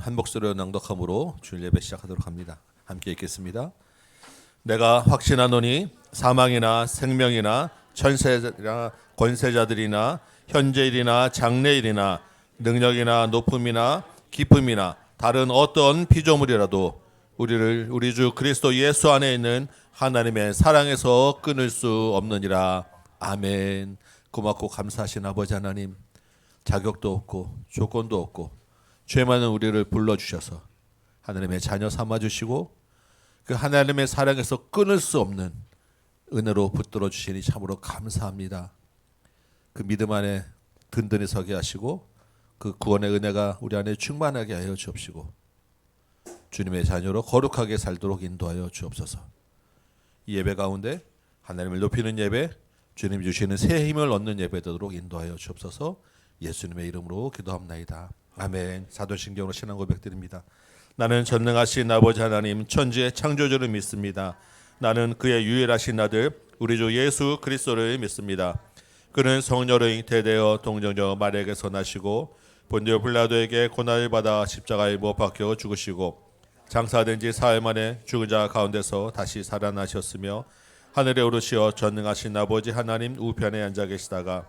한 목소리로 낭독함으로 주일 예배 시작하도록 합니다. 함께 읽겠습니다. 내가 확신하노니 사망이나 생명이나 천세나 권세자들이나 현재일이나 장래일이나 능력이나 높음이나 깊음이나 다른 어떤 피조물이라도 우리를 우리 주 그리스도 예수 안에 있는 하나님의 사랑에서 끊을 수 없느니라. 아멘. 고맙고 감사하신 아버지 하나님, 자격도 없고 조건도 없고 죄 많은 우리를 불러주셔서 하나님의 자녀 삼아주시고 그 하나님의 사랑에서 끊을 수 없는 은혜로 붙들어 주시니 참으로 감사합니다. 그 믿음 안에 든든히 서게 하시고 그 구원의 은혜가 우리 안에 충만하게 하여 주옵시고 주님의 자녀로 거룩하게 살도록 인도하여 주옵소서. 이 예배 가운데 하나님을 높이는 예배, 주님 주시는 새 힘을 얻는 예배 되도록 인도하여 주옵소서. 예수님의 이름으로 기도합나이다. 아멘. 사도신경으로 신앙 고백드립니다. 나는 전능하신 아버지 하나님 천지의 창조주를 믿습니다. 나는 그의 유일하신 아들 우리 주 예수 그리스도를 믿습니다. 그는 성녀로 잉태되어 동정녀 마리아에게서 나시고 본디오 빌라도에게 고난을 받아 십자가에 못 박혀 죽으시고 장사된 지 사흘 만에 죽은 자 가운데서 다시 살아나셨으며 하늘에 오르시어 전능하신 아버지 하나님 우편에 앉아 계시다가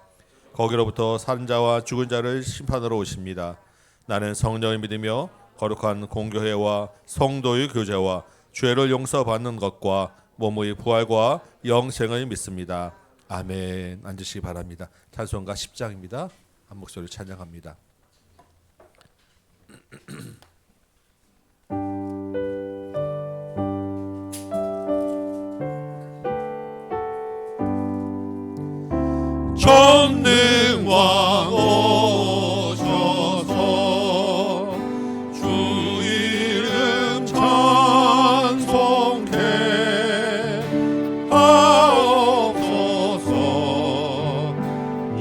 거기로부터 산 자와 죽은 자를 심판하러 오십니다. 나는 성령을 믿으며 거룩한 공교회와 성도의 교제와 죄를 용서받는 것과 몸의 부활과 영생을 믿습니다. 아멘. 앉으시기 바랍니다. 찬송가 10장입니다. 한 목소리로 찬양합니다. 전능왕 오셔서 주 이름 찬송해 하옵소서.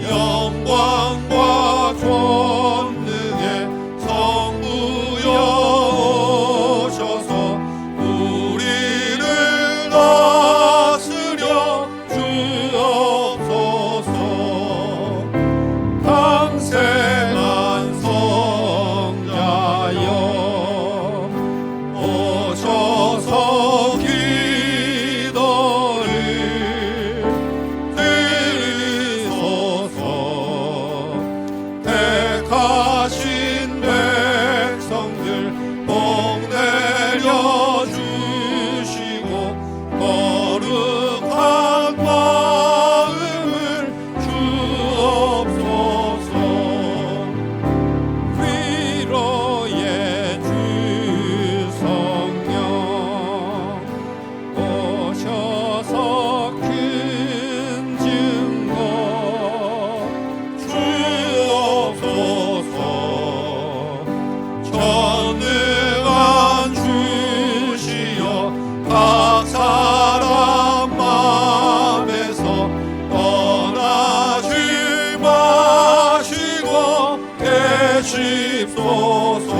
영광과 권능의 성부여 오셔서 우리를 다스려 주옵소서. 강생한 성자여 오셔서 기도를 들으소서. 택하신 백성들 복 내려주시고 거룩한 마음을 주옵소서. 위로의 주 성령 오셔서 큰 증거 주옵소서. 전능한 주시여 각 사람 맘에서 떠나지 마시고 계십소서.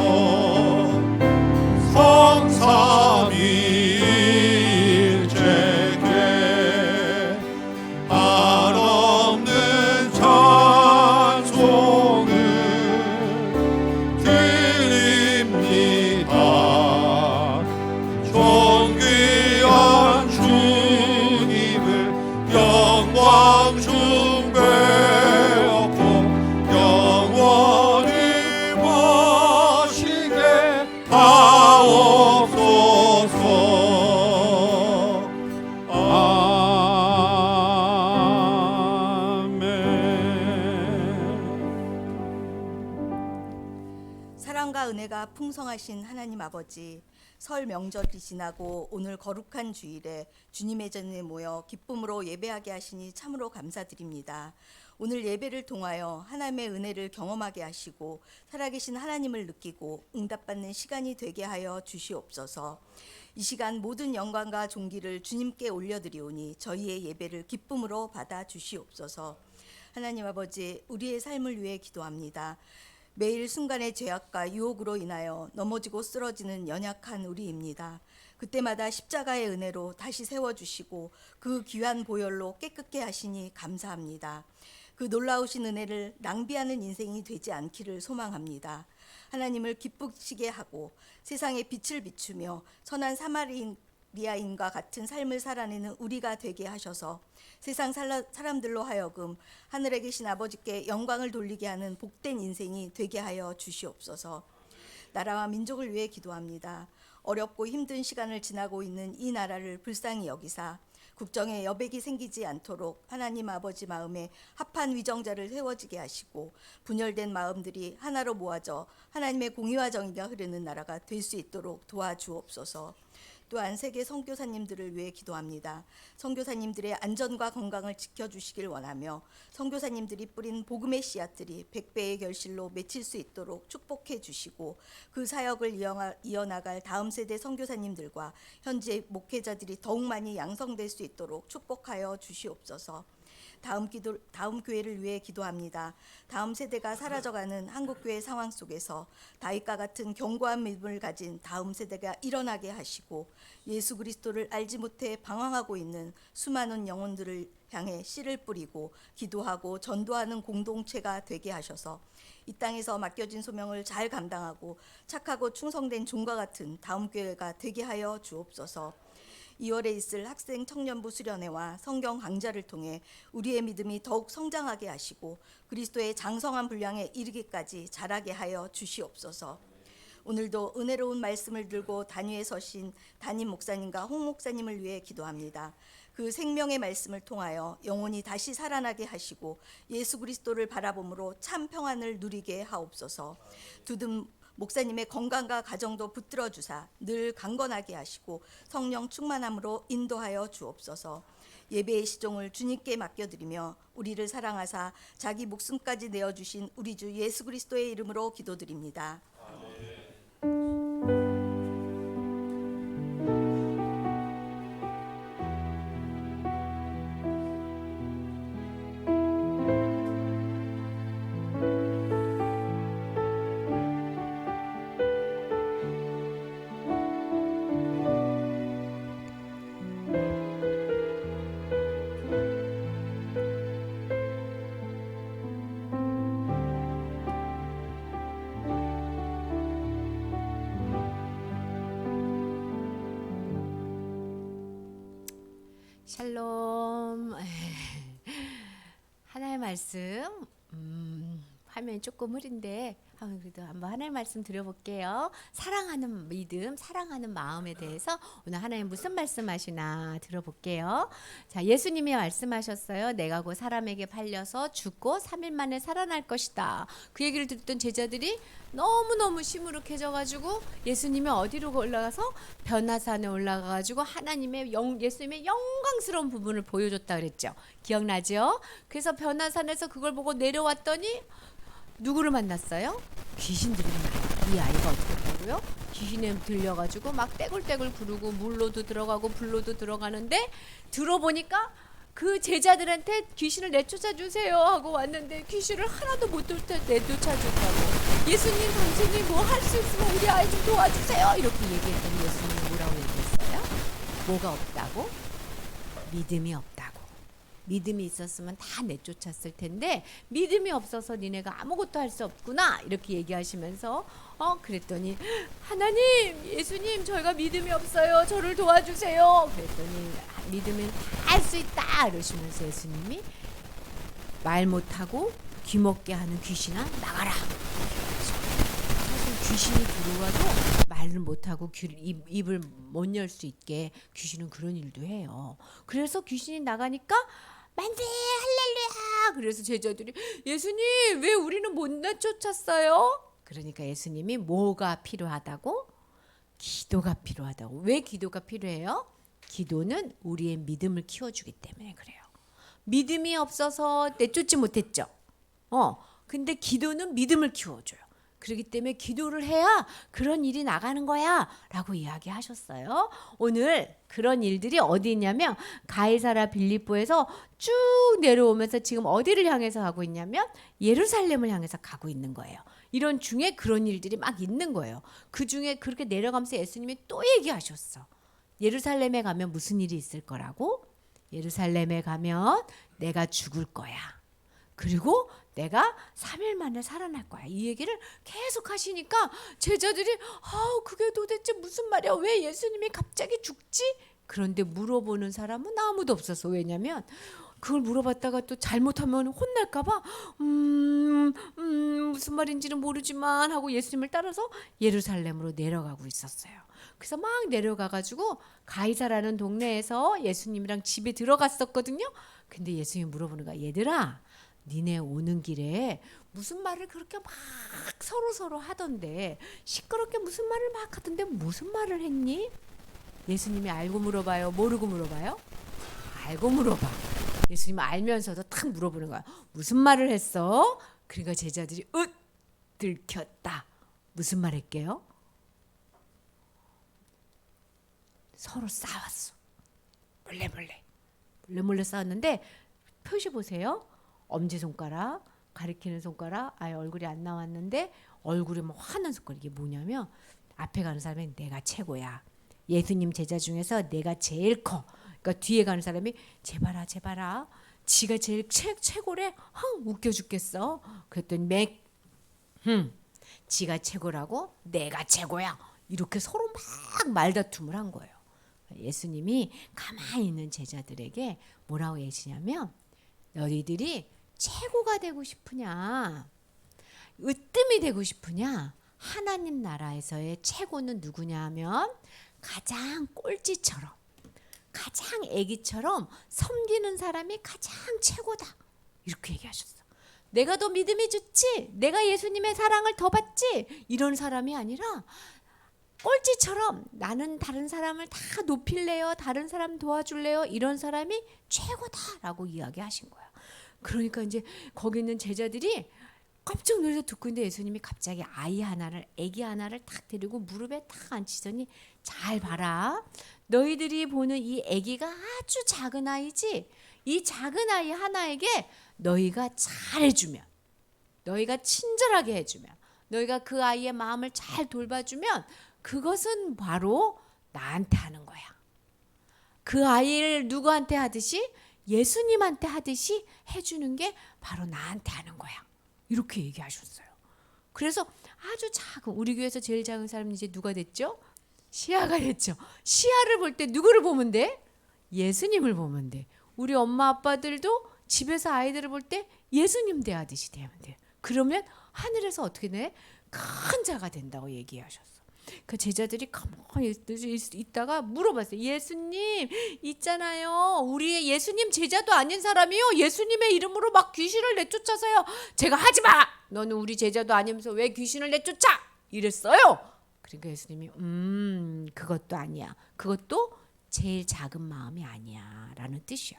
성삼위일체께 한없는 찬송을 드립니다. 존귀한 주님을 영광 숭배하고 영원히 모시게 하옵소서. 아멘. 사랑과 은혜가 풍성하신 하나님 아버지, 설 명절이 지나고 오늘 거룩한 주일에 주님의 전에 모여 기쁨으로 예배하게 하시니 참으로 감사드립니다. 오늘 예배를 통하여 하나님의 은혜를 경험하게 하시고 살아계신 하나님을 느끼고 응답받는 시간이 되게 하여 주시옵소서. 이 시간 모든 영광과 존귀를 주님께 올려드리오니 저희의 예배를 기쁨으로 받아 주시옵소서. 하나님 아버지, 우리의 삶을 위해 기도합니다. 매일 순간의 죄악과 유혹으로 인하여 넘어지고 쓰러지는 연약한 우리입니다. 그때마다 십자가의 은혜로 다시 세워주시고 그 귀한 보혈로 깨끗게 하시니 감사합니다. 그 놀라우신 은혜를 낭비하는 인생이 되지 않기를 소망합니다. 하나님을 기쁘시게 하고 세상에 빛을 비추며 선한 사마리아인과 같은 삶을 살아내는 우리가 되게 하셔서 세상 사람들로 하여금 하늘에 계신 아버지께 영광을 돌리게 하는 복된 인생이 되게 하여 주시옵소서. 나라와 민족을 위해 기도합니다. 어렵고 힘든 시간을 지나고 있는 이 나라를 불쌍히 여기사 국정에 여백이 생기지 않도록 하나님 아버지 마음에 합한 위정자를 세워지게 하시고 분열된 마음들이 하나로 모아져 하나님의 공의와 정의가 흐르는 나라가 될 수 있도록 도와주옵소서. 또한 세계 선교사님들을 위해 기도합니다. 선교사님들의 안전과 건강을 지켜주시길 원하며 선교사님들이 뿌린 복음의 씨앗들이 100배의 결실로 맺힐 수 있도록 축복해 주시고 그 사역을 이어나갈 다음 세대 선교사님들과 현재 목회자들이 더욱 많이 양성될 수 있도록 축복하여 주시옵소서. 다음 교회를 위해 기도합니다. 다음 세대가 사라져가는 한국교회 상황 속에서 다윗과 같은 견고한 믿음을 가진 다음 세대가 일어나게 하시고 예수 그리스도를 알지 못해 방황하고 있는 수많은 영혼들을 향해 씨를 뿌리고 기도하고 전도하는 공동체가 되게 하셔서 이 땅에서 맡겨진 소명을 잘 감당하고 착하고 충성된 종과 같은 다음 교회가 되게 하여 주옵소서. 2월에 있을 학생 청년부 수련회와 성경 강좌를 통해 우리의 믿음이 더욱 성장하게 하시고 그리스도의 장성한 분량에 이르기까지 자라게 하여 주시옵소서. 오늘도 은혜로운 말씀을 들고 단위에 서신 담임 목사님과 홍 목사님을 위해 기도합니다. 그 생명의 말씀을 통하여 영혼이 다시 살아나게 하시고 예수 그리스도를 바라봄으로 참 평안을 누리게 하옵소서. 두둔 목사님의 건강과 가정도 붙들어 주사 늘 강건하게 하시고 성령 충만함으로 인도하여 주옵소서. 예배의 시종을 주님께 맡겨드리며 우리를 사랑하사 자기 목숨까지 내어주신 우리 주 예수 그리스도의 이름으로 기도드립니다. 샬롬. 하나의 말씀. 화면이 조금 흐린데 그래도 한번 하나의 말씀 드려볼게요. 사랑하는 믿음, 사랑하는 마음에 대해서 오늘 하나님 무슨 말씀하시나 들어볼게요. 자, 예수님이 말씀하셨어요. 내가 곧 사람에게 팔려서 죽고 3일 만에 살아날 것이다. 그 얘기를 듣던 제자들이 너무너무 시무룩해져가지고 예수님이 어디로 올라가서 변화산에 올라가가지고 예수님의 영광스러운 부분을 보여줬다 그랬죠. 기억나죠? 그래서 변화산에서 그걸 보고 내려왔더니 누구를 만났어요? 귀신들이 만나요. 이 아이가 어떻게 했다고요? 귀신에 들려가지고 막 떼굴떼굴 구르고 물로도 들어가고 불로도 들어가는데 들어보니까 그 제자들한테 귀신을 내쫓아 주세요 하고 왔는데 귀신을 하나도 못 내쫓아 줬다고. 예수님 당신이 뭐 할 수 있으면 우리 아이 좀 도와주세요 이렇게 얘기했더니 예수님이 뭐라고 얘기했어요? 뭐가 없다고? 믿음이 없다고. 믿음이 있었으면 다 내쫓았을 텐데 믿음이 없어서 니네가 아무것도 할 수 없구나 이렇게 얘기하시면서 그랬더니 하나님, 예수님 저희가 믿음이 없어요. 저를 도와주세요. 그랬더니 믿으면 다 할 수 있다 이러시면서 예수님이 말 못하고 귀먹게 하는 귀신아 나가라. 사실 귀신이 들어와도 말을 못하고 입을 못 열 수 있게 귀신은 그런 일도 해요. 그래서 귀신이 나가니까 만세 할렐루야. 그래서 제자들이 예수님 왜 우리는 못 내쫓았어요? 그러니까 예수님이 뭐가 필요하다고? 기도가 필요하다고. 왜 기도가 필요해요? 기도는 우리의 믿음을 키워주기 때문에 그래요. 믿음이 없어서 내쫓지 못했죠. 근데 기도는 믿음을 키워줘요. 그렇기 때문에 기도를 해야 그런 일이 나가는 거야 라고 이야기하셨어요. 오늘 그런 일들이 어디 있냐면 가이사랴 빌립보에서 쭉 내려오면서 지금 어디를 향해서 가고 있냐면 예루살렘을 향해서 가고 있는 거예요. 이런 중에 그런 일들이 막 있는 거예요. 그 중에 그렇게 내려가면서 예수님이 또 얘기하셨어. 예루살렘에 가면 무슨 일이 있을 거라고? 예루살렘에 가면 내가 죽을 거야. 그리고 내가 3일 만에 살아날 거야. 이 얘기를 계속 하시니까 제자들이 그게 도대체 무슨 말이야? 왜 예수님이 갑자기 죽지? 그런데 물어보는 사람은 아무도 없었어. 왜냐면 그걸 물어봤다가 또 잘못하면 혼날까 봐 무슨 말인지는 모르지만 하고 예수님을 따라서 예루살렘으로 내려가고 있었어요. 그래서 막 내려가가지고 가이사라는 동네에서 예수님이랑 집에 들어갔었거든요. 근데 예수님이 물어보는 거야. 얘들아, 니네 오는 길에 무슨 말을 그렇게 막 서로 하던데, 시끄럽게 무슨 말을 막 하던데 무슨 말을 했니? 예수님이 알고 물어봐요? 모르고 물어봐요? 알고 물어봐. 예수님은 알면서도 탁 물어보는 거야. 무슨 말을 했어? 그러니까 제자들이 들켰다. 무슨 말 했게요? 서로 싸웠어. 몰래 싸웠는데 표시 보세요. 엄지손가락, 가리키는 손가락, 아예 얼굴이 안 나왔는데 얼굴이 뭐 화난 손가락. 이게 뭐냐면 앞에 가는 사람이 내가 최고야. 예수님 제자 중에서 내가 제일 커. 그러니까 뒤에 가는 사람이 제발아 지가 제일 최고래. 웃겨 죽겠어. 그랬더니 지가 최고라고? 내가 최고야. 이렇게 서로 막 말다툼을 한 거예요. 예수님이 가만히 있는 제자들에게 뭐라고 얘기하냐면, 너희들이 최고가 되고 싶으냐, 으뜸이 되고 싶으냐, 하나님 나라에서의 최고는 누구냐 하면 가장 꼴찌처럼, 가장 애기처럼 섬기는 사람이 가장 최고다. 이렇게 얘기하셨어. 내가 더 믿음이 좋지, 내가 예수님의 사랑을 더 받지, 이런 사람이 아니라 꼴찌처럼 나는 다른 사람을 다 높일래요, 다른 사람 도와줄래요, 이런 사람이 최고다라고 이야기하신 거야. 그러니까 이제 거기 있는 제자들이 깜짝 놀라서 듣고 있는데 예수님이 갑자기 아기 하나를 탁 데리고 무릎에 탁 앉히더니, 잘 봐라. 너희들이 보는 이 아기가 아주 작은 아이지. 이 작은 아이 하나에게 너희가 잘해주면, 너희가 친절하게 해주면, 너희가 그 아이의 마음을 잘 돌봐주면 그것은 바로 나한테 하는 거야. 그 아이를 누구한테 하듯이? 예수님한테 하듯이 해주는 게 바로 나한테 하는 거야. 이렇게 얘기하셨어요. 그래서 아주 작은, 우리 교회에서 제일 작은 사람이 이제 누가 됐죠? 시아가 됐죠. 시아를 볼 때 누구를 보면 돼? 예수님을 보면 돼. 우리 엄마 아빠들도 집에서 아이들을 볼 때 예수님 대하듯이 대하면 돼. 그러면 하늘에서 어떻게 돼? 큰 자가 된다고 얘기하셨어. 그 제자들이 가만히 있다가 물어봤어요. 예수님 있잖아요, 우리 예수님 제자도 아닌 사람이요, 예수님의 이름으로 막 귀신을 내쫓아서요. 제가 하지마, 너는 우리 제자도 아니면서 왜 귀신을 내쫓아, 이랬어요. 그러니까 예수님이 그것도 아니야, 그것도 제일 작은 마음이 아니야 라는 뜻이야.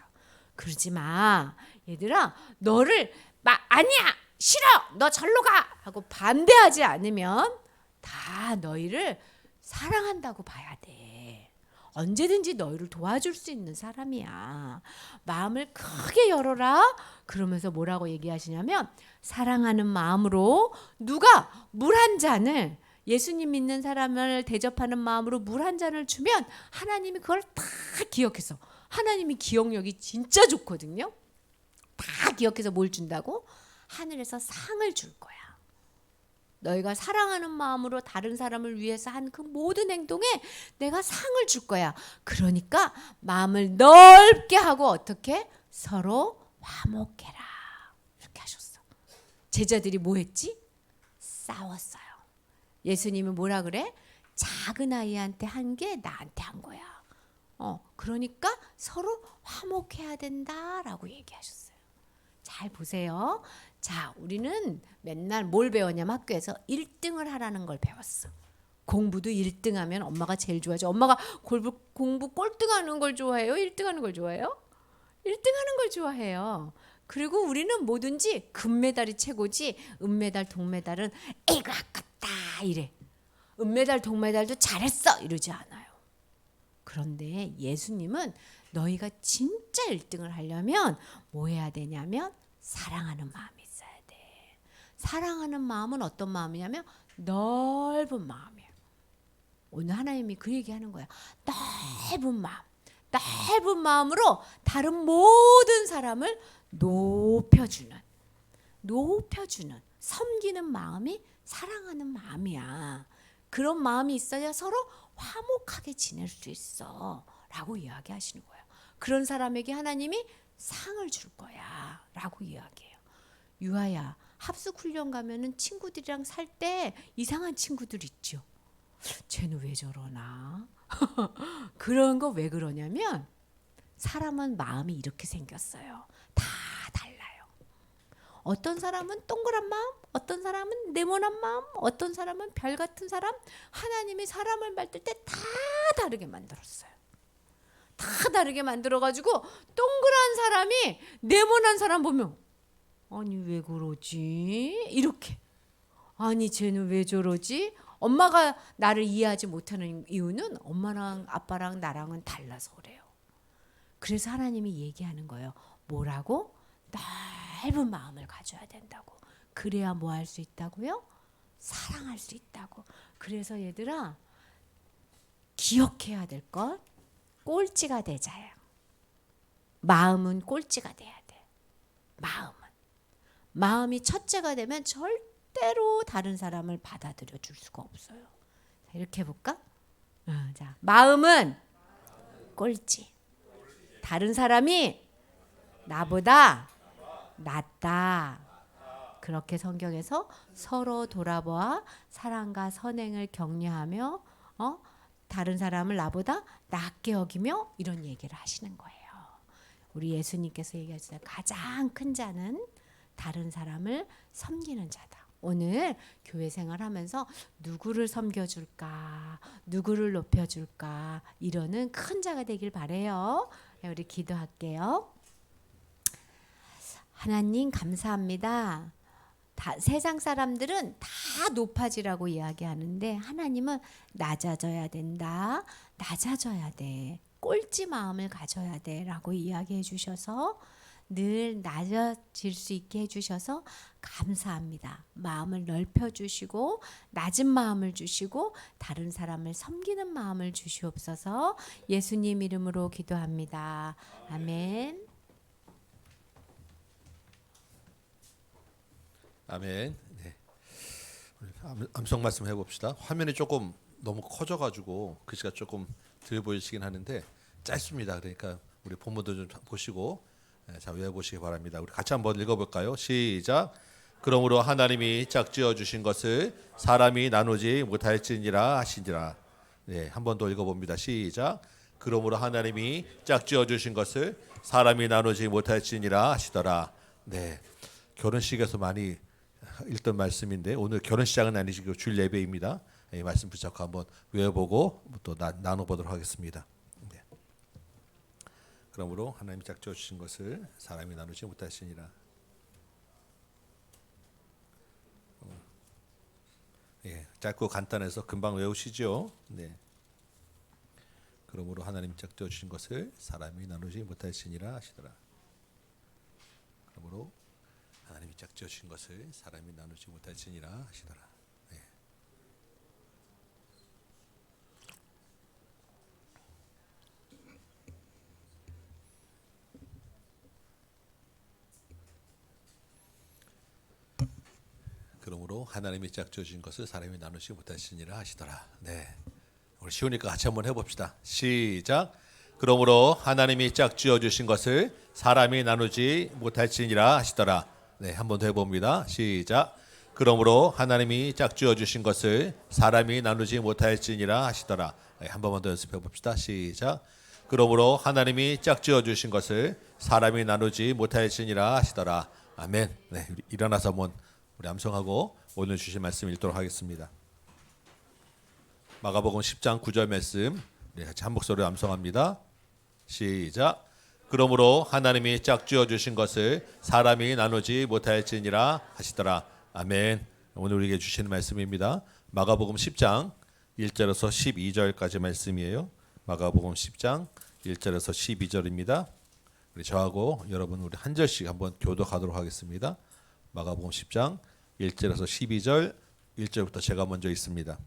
그러지마 얘들아, 너를 막 아니야, 싫어, 너 절로 가 하고 반대하지 않으면 다 너희를 사랑한다고 봐야 돼. 언제든지 너희를 도와줄 수 있는 사람이야. 마음을 크게 열어라. 그러면서 뭐라고 얘기하시냐면, 사랑하는 마음으로 누가 물 한 잔을, 예수님 믿는 사람을 대접하는 마음으로 물 한 잔을 주면 하나님이 그걸 다 기억해서, 하나님이 기억력이 진짜 좋거든요. 다 기억해서 뭘 준다고? 하늘에서 상을 줄 거야. 너희가 사랑하는 마음으로 다른 사람을 위해서 한 그 모든 행동에 내가 상을 줄 거야. 그러니까 마음을 넓게 하고 어떻게? 서로 화목해라. 이렇게 하셨어. 제자들이 뭐 했지? 싸웠어요. 예수님은 뭐라 그래? 작은 아이한테 한 게 나한테 한 거야. 그러니까 서로 화목해야 된다라고 얘기하셨어요. 잘 보세요. 자, 우리는 맨날 뭘 배웠냐면 학교에서 1등을 하라는 걸 배웠어. 공부도 1등 하면 엄마가 제일 좋아하죠. 엄마가 공부 꼴등하는 걸 좋아해요? 1등하는 걸 좋아해요? 1등하는 걸 좋아해요. 그리고 우리는 뭐든지 금메달이 최고지, 은메달, 동메달은 에이구 아깝다 이래. 은메달, 동메달도 잘했어 이러지 않아요. 그런데 예수님은 너희가 진짜 1등을 하려면 뭐 해야 되냐면 사랑하는 마음이 있어야 돼. 사랑하는 마음은 어떤 마음이냐면 넓은 마음이에요. 오늘 하나님이 그 얘기하는 거야. 넓은 마음. 넓은 마음으로 다른 모든 사람을 높여주는, 높여주는, 섬기는 마음이 사랑하는 마음이야. 그런 마음이 있어야 서로 화목하게 지낼 수 있어 라고 이야기하시는 거예요. 그런 사람에게 하나님이 상을 줄 거야 라고 이야기해요. 유아야, 합숙훈련 가면은 친구들이랑 살 때 이상한 친구들 있죠. 쟤는 왜 저러나? 그런 거 왜 그러냐면 사람은 마음이 이렇게 생겼어요. 다 달라요. 어떤 사람은 동그란 마음, 어떤 사람은 네모난 마음, 어떤 사람은 별 같은 사람. 하나님이 사람을 만들 때 다 다르게 만들었어요. 다 다르게 만들어가지고 동그란 사람이 네모난 사람 보면 아니 왜 그러지? 이렇게. 아니 쟤는 왜 저러지? 엄마가 나를 이해하지 못하는 이유는 엄마랑 아빠랑 나랑은 달라서 그래요. 그래서 하나님이 얘기하는 거예요. 뭐라고? 넓은 마음을 가져야 된다고. 그래야 뭐 할 수 있다고요? 사랑할 수 있다고. 그래서 얘들아, 기억해야 될 것, 꼴찌가 되자요. 마음은 꼴찌가 돼야 돼. 마음이 첫째가 되면 절대로 다른 사람을 받아들여 줄 수가 없어요. 자, 이렇게 해볼까? 자, 마음은 꼴찌. 다른 사람이 나보다 낫다. 그렇게 성경에서 서로 돌아보아 사랑과 선행을 격려하며 다른 사람을 나보다 낫게 여기며 이런 얘기를 하시는 거예요. 우리 예수님께서 얘기하셨어요. 가장 큰 자는 다른 사람을 섬기는 자다. 오늘 교회 생활하면서 누구를 섬겨줄까, 누구를 높여줄까 이러는 큰 자가 되길 바래요. 우리 기도할게요. 하나님 감사합니다. 세상 사람들은 다 높아지라고 이야기하는데 하나님은 낮아져야 된다. 낮아져야 돼. 꼴찌 마음을 가져야 돼 라고 이야기해 주셔서 늘 낮아질 수 있게 해주셔서 감사합니다. 마음을 넓혀주시고 낮은 마음을 주시고 다른 사람을 섬기는 마음을 주시옵소서. 예수님 이름으로 기도합니다. 아멘. 아멘. 네. 암송 말씀 해봅시다. 화면이 조금 너무 커져가지고 글씨가 조금 덜 보이시긴 하는데 짧습니다. 그러니까 우리 본문도 좀 보시고 자 외워보시기 바랍니다. 우리 같이 한번 읽어볼까요? 시작. 그러므로 하나님이 짝지어 주신 것을 사람이 나누지 못할지니라 하시니라. 네, 한 번 더 읽어봅니다. 시작. 그러므로 하나님이 짝지어 주신 것을 사람이 나누지 못할지니라 하시더라. 네, 결혼식에서 많이 읽던 말씀인데 오늘 결혼 시작은 아니시고 주일 예배입니다. 이 말씀 붙잡고 한번 외워보고 또 나눠보도록 하겠습니다. 네. 그러므로 하나님이 짝지어 주신 것을 사람이 나누지 못하시니라. 예, 짧고 간단해서 금방 외우시죠. 네. 그러므로 하나님이 짝지어 주신 것을 사람이 나누지 못하시니라 하시더라. 그러므로 하나님이 짝지어 주신 것을 사람이 나누지 못하시니라 하시더라. 네. 그러므로 하나님이 짝지어 주신 것을 사람이 나누지 못하시니라 하시더라. 네. 우리 쉬우니까 같이 한번 해봅시다. 시작. 그러므로 하나님이 짝지어 주신 것을 사람이 나누지 못할지니라 하시더라. 네, 한번 더 해봅니다. 시작. 그러므로 하나님이 짝지어 주신 것을 사람이 나누지 못할지니라 하시더라. 네, 한 번만 더 연습해 봅시다. 시작. 그러므로 하나님이 짝지어 주신 것을 사람이 나누지 못할지니라 하시더라. 아멘. 네, 우리 일어나서 한번 우리 암송하고 오늘 주신 말씀 읽도록 하겠습니다. 마가복음 10장 9절 말씀 네, 같이 한 목소리로 암송합니다. 시작. 그러므로 하나님이 짝지어 주신 것을 사람이 나누지 못할지니라 하시더라. 아멘. 오늘 우리에게 주시는 말씀입니다. 마가복음 10장 1절에서 12절까지 말씀이에요. 마가복음 10장 1절에서 12절입니다. 우리 저하고 여러분 우리 한 절씩 한번 교독하도록 하겠습니다. 마가복음 10장 1절에서 12절 1절부터 제가 먼저 읽습니다.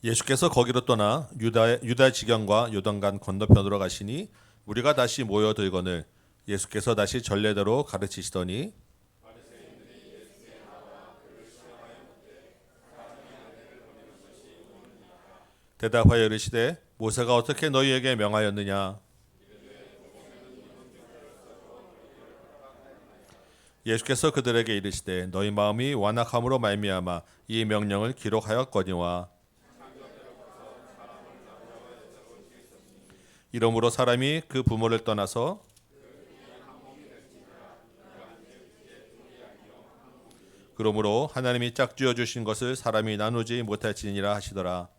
예수께서 거기로 떠나 유다 지경과 요단강 건너편으로 가시니 무리가 다시 모여들거늘 예수께서 다시 전례대로 가르치시더니 대답하여 이르시되 모세가 어떻게 너희에게 명하였느냐? 예수께서 그들에게 이르시되 너희 마음이 완악함으로 말미암아 이 명령을 기록하였거니와 이러므로 사람이 그 부모를 떠나서 그러므로 하나님이 짝지어 주신 것을 사람이 나누지 못할지니라 하시더라.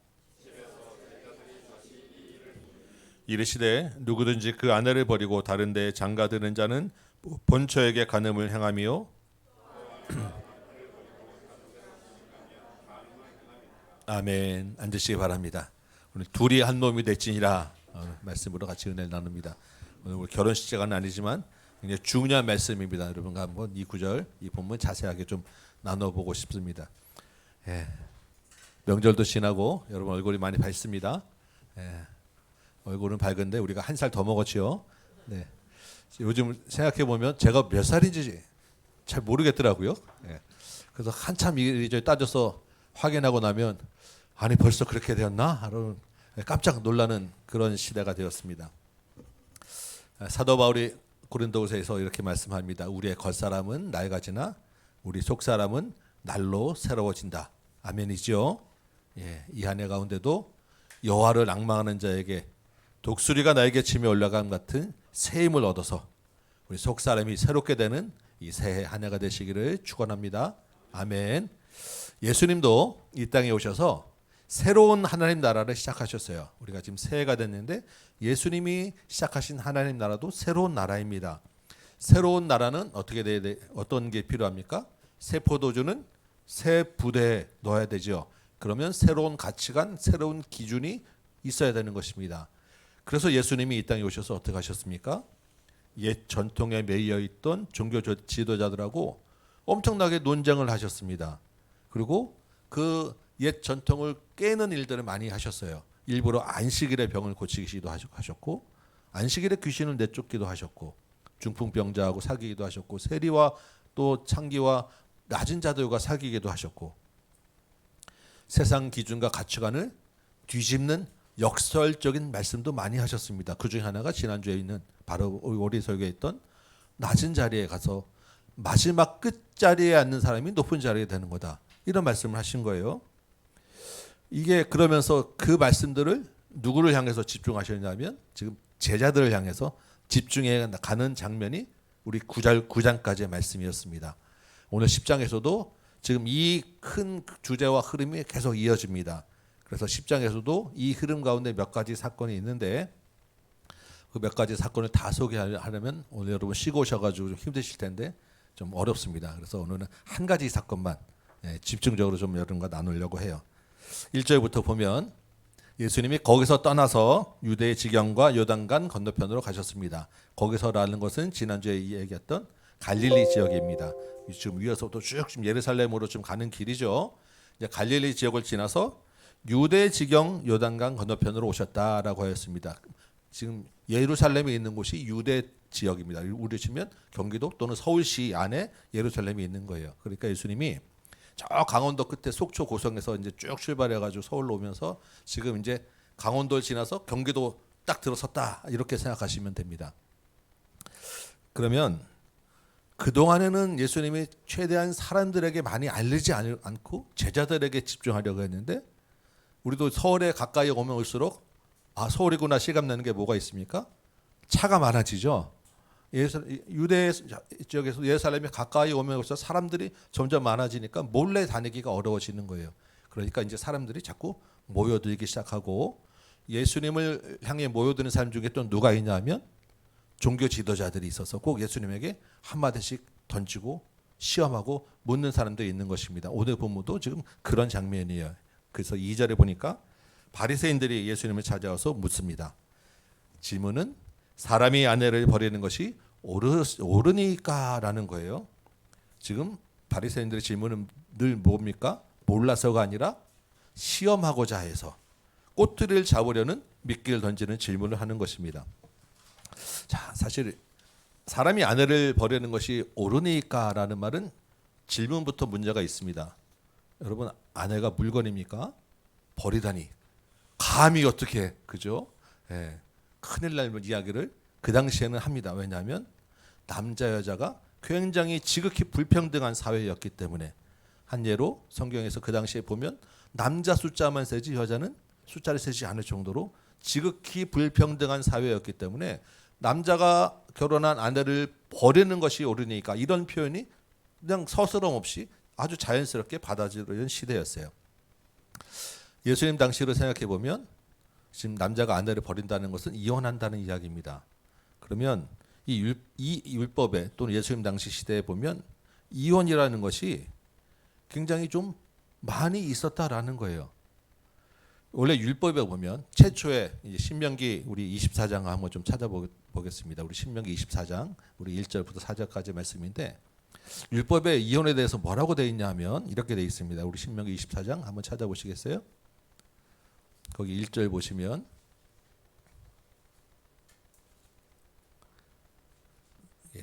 이르시되 누구든지 그 아내를 버리고 다른 데에 장가드는 자는 본처에게 간음을 행하며 아멘. 앉으시기 바랍니다. 오늘 둘이 한 놈이 될지니라 말씀으로 같이 은혜를 나눕니다. 오늘 우리 결혼식 시간은 아니지만 굉장히 중요한 말씀입니다. 여러분과 한번 이 구절, 이 본문 자세하게 좀 나눠보고 싶습니다. 예. 명절도 지나고 여러분 얼굴이 많이 밝습니다. 예. 얼굴은 밝은데 우리가 한 살 더 먹었지요. 네. 요즘 생각해 보면 제가 몇 살인지 잘 모르겠더라고요. 예. 그래서 한참 이리저리 따져서 확인하고 나면 아니 벌써 그렇게 되었나? 하는 깜짝 놀라는 그런 시대가 되었습니다. 사도 바울이 고린도후서에서 이렇게 말씀합니다. 우리의 겉사람은 낡아지나 우리 속사람은 날로 새로워진다. 아멘이죠. 예, 이 한 해 가운데도 여호와를 앙망하는 자에게 독수리가 날개 치며 올라감 같은 새 힘을 얻어서 우리 속사람이 새롭게 되는 이 새해 한 해가 되시기를 축원합니다. 아멘. 예수님도 이 땅에 오셔서 새로운 하나님 나라를 시작하셨어요. 우리가 지금 새해가 됐는데 예수님이 시작하신 하나님 나라도 새로운 나라입니다. 새로운 나라는 어떻게 어떤 게 필요합니까? 새 포도주는 새 부대에 넣어야 되죠. 그러면 새로운 가치관, 새로운 기준이 있어야 되는 것입니다. 그래서 예수님이 이 땅에 오셔서 어떻게 하셨습니까? 옛 전통에 매여 있던 종교 지도자들하고 엄청나게 논쟁을 하셨습니다. 그리고 그 옛 전통을 깨는 일들을 많이 하셨어요. 일부러 안식일에 병을 고치기도 하셨고 안식일에 귀신을 내쫓기도 하셨고 중풍병자하고 사귀기도 하셨고 세리와 또 창기와 낮은 자들과 사귀기도 하셨고 세상 기준과 가치관을 뒤집는 역설적인 말씀도 많이 하셨습니다. 그 중에 하나가 지난주에 있는 바로 우리 설교에 있던 낮은 자리에 가서 마지막 끝자리에 앉는 사람이 높은 자리에 되는 거다. 이런 말씀을 하신 거예요. 이게 그러면서 그 말씀들을 누구를 향해서 집중하셨냐면 지금 제자들을 향해서 집중해 가는 장면이 우리 9장까지의 말씀이었습니다. 오늘 10장에서도 지금 이 큰 주제와 흐름이 계속 이어집니다. 그래서 10장에서도 이 흐름 가운데 몇 가지 사건이 있는데 그 몇 가지 사건을 다 소개하려면 오늘 여러분 쉬고 오셔가지고 좀 힘드실 텐데 좀 어렵습니다. 그래서 오늘은 한 가지 사건만 집중적으로 좀 여러분과 나누려고 해요. 1절부터 보면 예수님이 거기서 떠나서 유대의 지경과 요단강 건너편으로 가셨습니다. 거기서라는 것은 지난주에 얘기했던 갈릴리 지역입니다. 지금 위에서부터 쭉 예루살렘으로 좀 가는 길이죠. 이제 갈릴리 지역을 지나서 유대 지경 요단강 건너편으로 오셨다라고 하였습니다. 지금 예루살렘에 있는 곳이 유대 지역입니다. 우리 치면 경기도 또는 서울시 안에 예루살렘이 있는 거예요. 그러니까 예수님이 저 강원도 끝에 속초 고성에서 이제 쭉 출발해가지고 서울로 오면서 지금 이제 강원도를 지나서 경기도 딱 들어섰다 이렇게 생각하시면 됩니다. 그러면 그 동안에는 예수님이 최대한 사람들에게 많이 알리지 않고 제자들에게 집중하려고 했는데 우리도 서울에 가까이 오면 올수록 아 서울이구나 실감나는 게 뭐가 있습니까? 차가 많아지죠. 유대 지역에서 예루살렘에 가까이 오면 올수록 사람들이 점점 많아지니까 몰래 다니기가 어려워지는 거예요. 그러니까 이제 사람들이 자꾸 모여들기 시작하고 예수님을 향해 모여드는 사람 중에 또 누가 있냐면 종교 지도자들이 있어서 꼭 예수님에게 한마디씩 던지고 시험하고 묻는 사람들이 있는 것입니다. 오늘 본문도 지금 그런 장면이에요. 그래서 2절에 보니까 바리새인들이 예수님을 찾아와서 묻습니다. 질문은 사람이 아내를 버리는 것이 옳으니까라는 거예요. 지금 바리새인들의 질문은 늘 뭡니까? 몰라서가 아니라 시험하고자 해서 꼬투리를 잡으려는 미끼를 던지는 질문을 하는 것입니다. 자, 사실 사람이 아내를 버리는 것이 옳으니까라는 말은 질문부터 문제가 있습니다. 여러분 아내가 물건입니까? 버리다니 감히 어떻게 그죠? 예, 큰일 날 이야기를 그 당시에는 합니다. 왜냐하면 남자 여자가 굉장히 지극히 불평등한 사회였기 때문에. 한 예로 성경에서 그 당시에 보면 남자 숫자만 세지 여자는 숫자를 세지 않을 정도로 지극히 불평등한 사회였기 때문에 남자가 결혼한 아내를 버리는 것이 옳으니까 이런 표현이 그냥 서스럼 없이 아주 자연스럽게 받아들이는 시대였어요. 예수님 당시로 생각해 보면 지금 남자가 아내를 버린다는 것은 이혼한다는 이야기입니다. 그러면 이 율법에 또는 예수님 당시 시대에 보면 이혼이라는 것이 굉장히 좀 많이 있었다라는 거예요. 원래 율법에 보면 최초에 이제 신명기 우리 24장 한번 좀 찾아보겠습니다. 우리 신명기 24장 우리 1절부터 4절까지 말씀인데 율법에 이혼에 대해서 뭐라고 되어 있냐 하면 이렇게 되어 있습니다. 우리 신명기 24장 한번 찾아보시겠어요? 거기 1절 보시면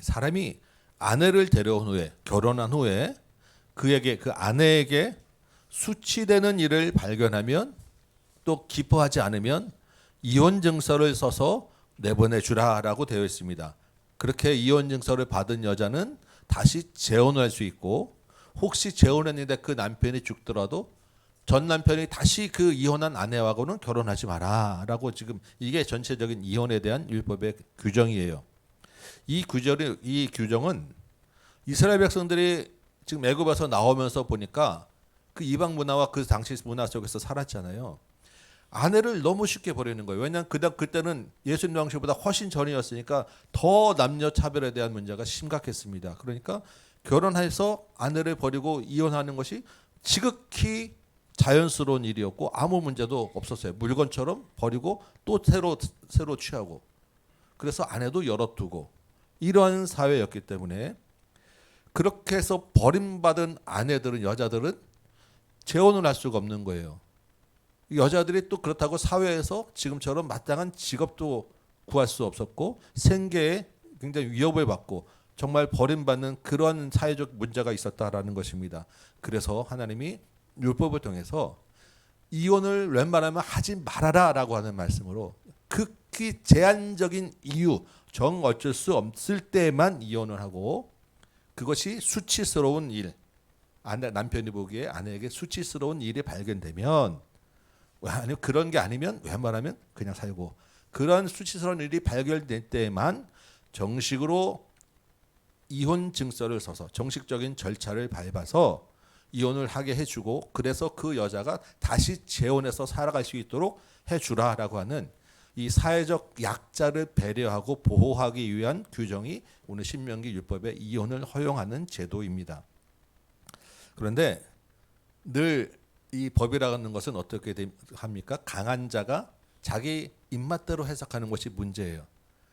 사람이 아내를 데려온 후에 결혼한 후에 그에게 그 아내에게 수치되는 일을 발견하면 또 기뻐하지 않으면 이혼 증서를 써서 내보내 주라라고 되어 있습니다. 그렇게 이혼 증서를 받은 여자는 다시 재혼을 할 수 있고 혹시 재혼했는데 그 남편이 죽더라도 전 남편이 다시 그 이혼한 아내하고는 결혼하지 마라라고 지금 이게 전체적인 이혼에 대한 율법의 규정이에요. 이 규정은 이스라엘 백성들이 지금 애굽에서 나오면서 보니까 그 이방 문화와 그 당시 문화 속에서 살았잖아요. 아내를 너무 쉽게 버리는 거예요. 왜냐하면 그때는 예수님 당시보다 훨씬 전이었으니까 더 남녀 차별에 대한 문제가 심각했습니다. 그러니까 결혼해서 아내를 버리고 이혼하는 것이 지극히 자연스러운 일이었고 아무 문제도 없었어요. 물건처럼 버리고 또 새로 취하고 그래서 아내도 열어두고 이러한 사회였기 때문에 그렇게 해서 버림받은 아내들은 여자들은 재혼을 할 수가 없는 거예요. 여자들이 또 그렇다고 사회에서 지금처럼 마땅한 직업도 구할 수 없었고 생계에 굉장히 위협을 받고 정말 버림받는 그런 사회적 문제가 있었다라는 것입니다. 그래서 하나님이 율법을 통해서 이혼을 웬만하면 하지 말아라라고 하는 말씀으로 극히 제한적인 이유, 정 어쩔 수 없을 때만 이혼을 하고 그것이 수치스러운 일, 남편이 보기에 아내에게 수치스러운 일이 발견되면 아니면 그런 게 아니면 웬만하면 그냥 살고 그런 수치스러운 일이 발견될 때만 정식으로 이혼 증서를 써서 정식적인 절차를 밟아서 이혼을 하게 해주고 그래서 그 여자가 다시 재혼해서 살아갈 수 있도록 해주라라고 하는 이 사회적 약자를 배려하고 보호하기 위한 규정이 오늘 신명기 율법의 이혼을 허용하는 제도입니다. 그런데 늘 이 법이라는 것은 어떻게 합니까? 강한 자가 자기 입맛대로 해석하는 것이 문제예요.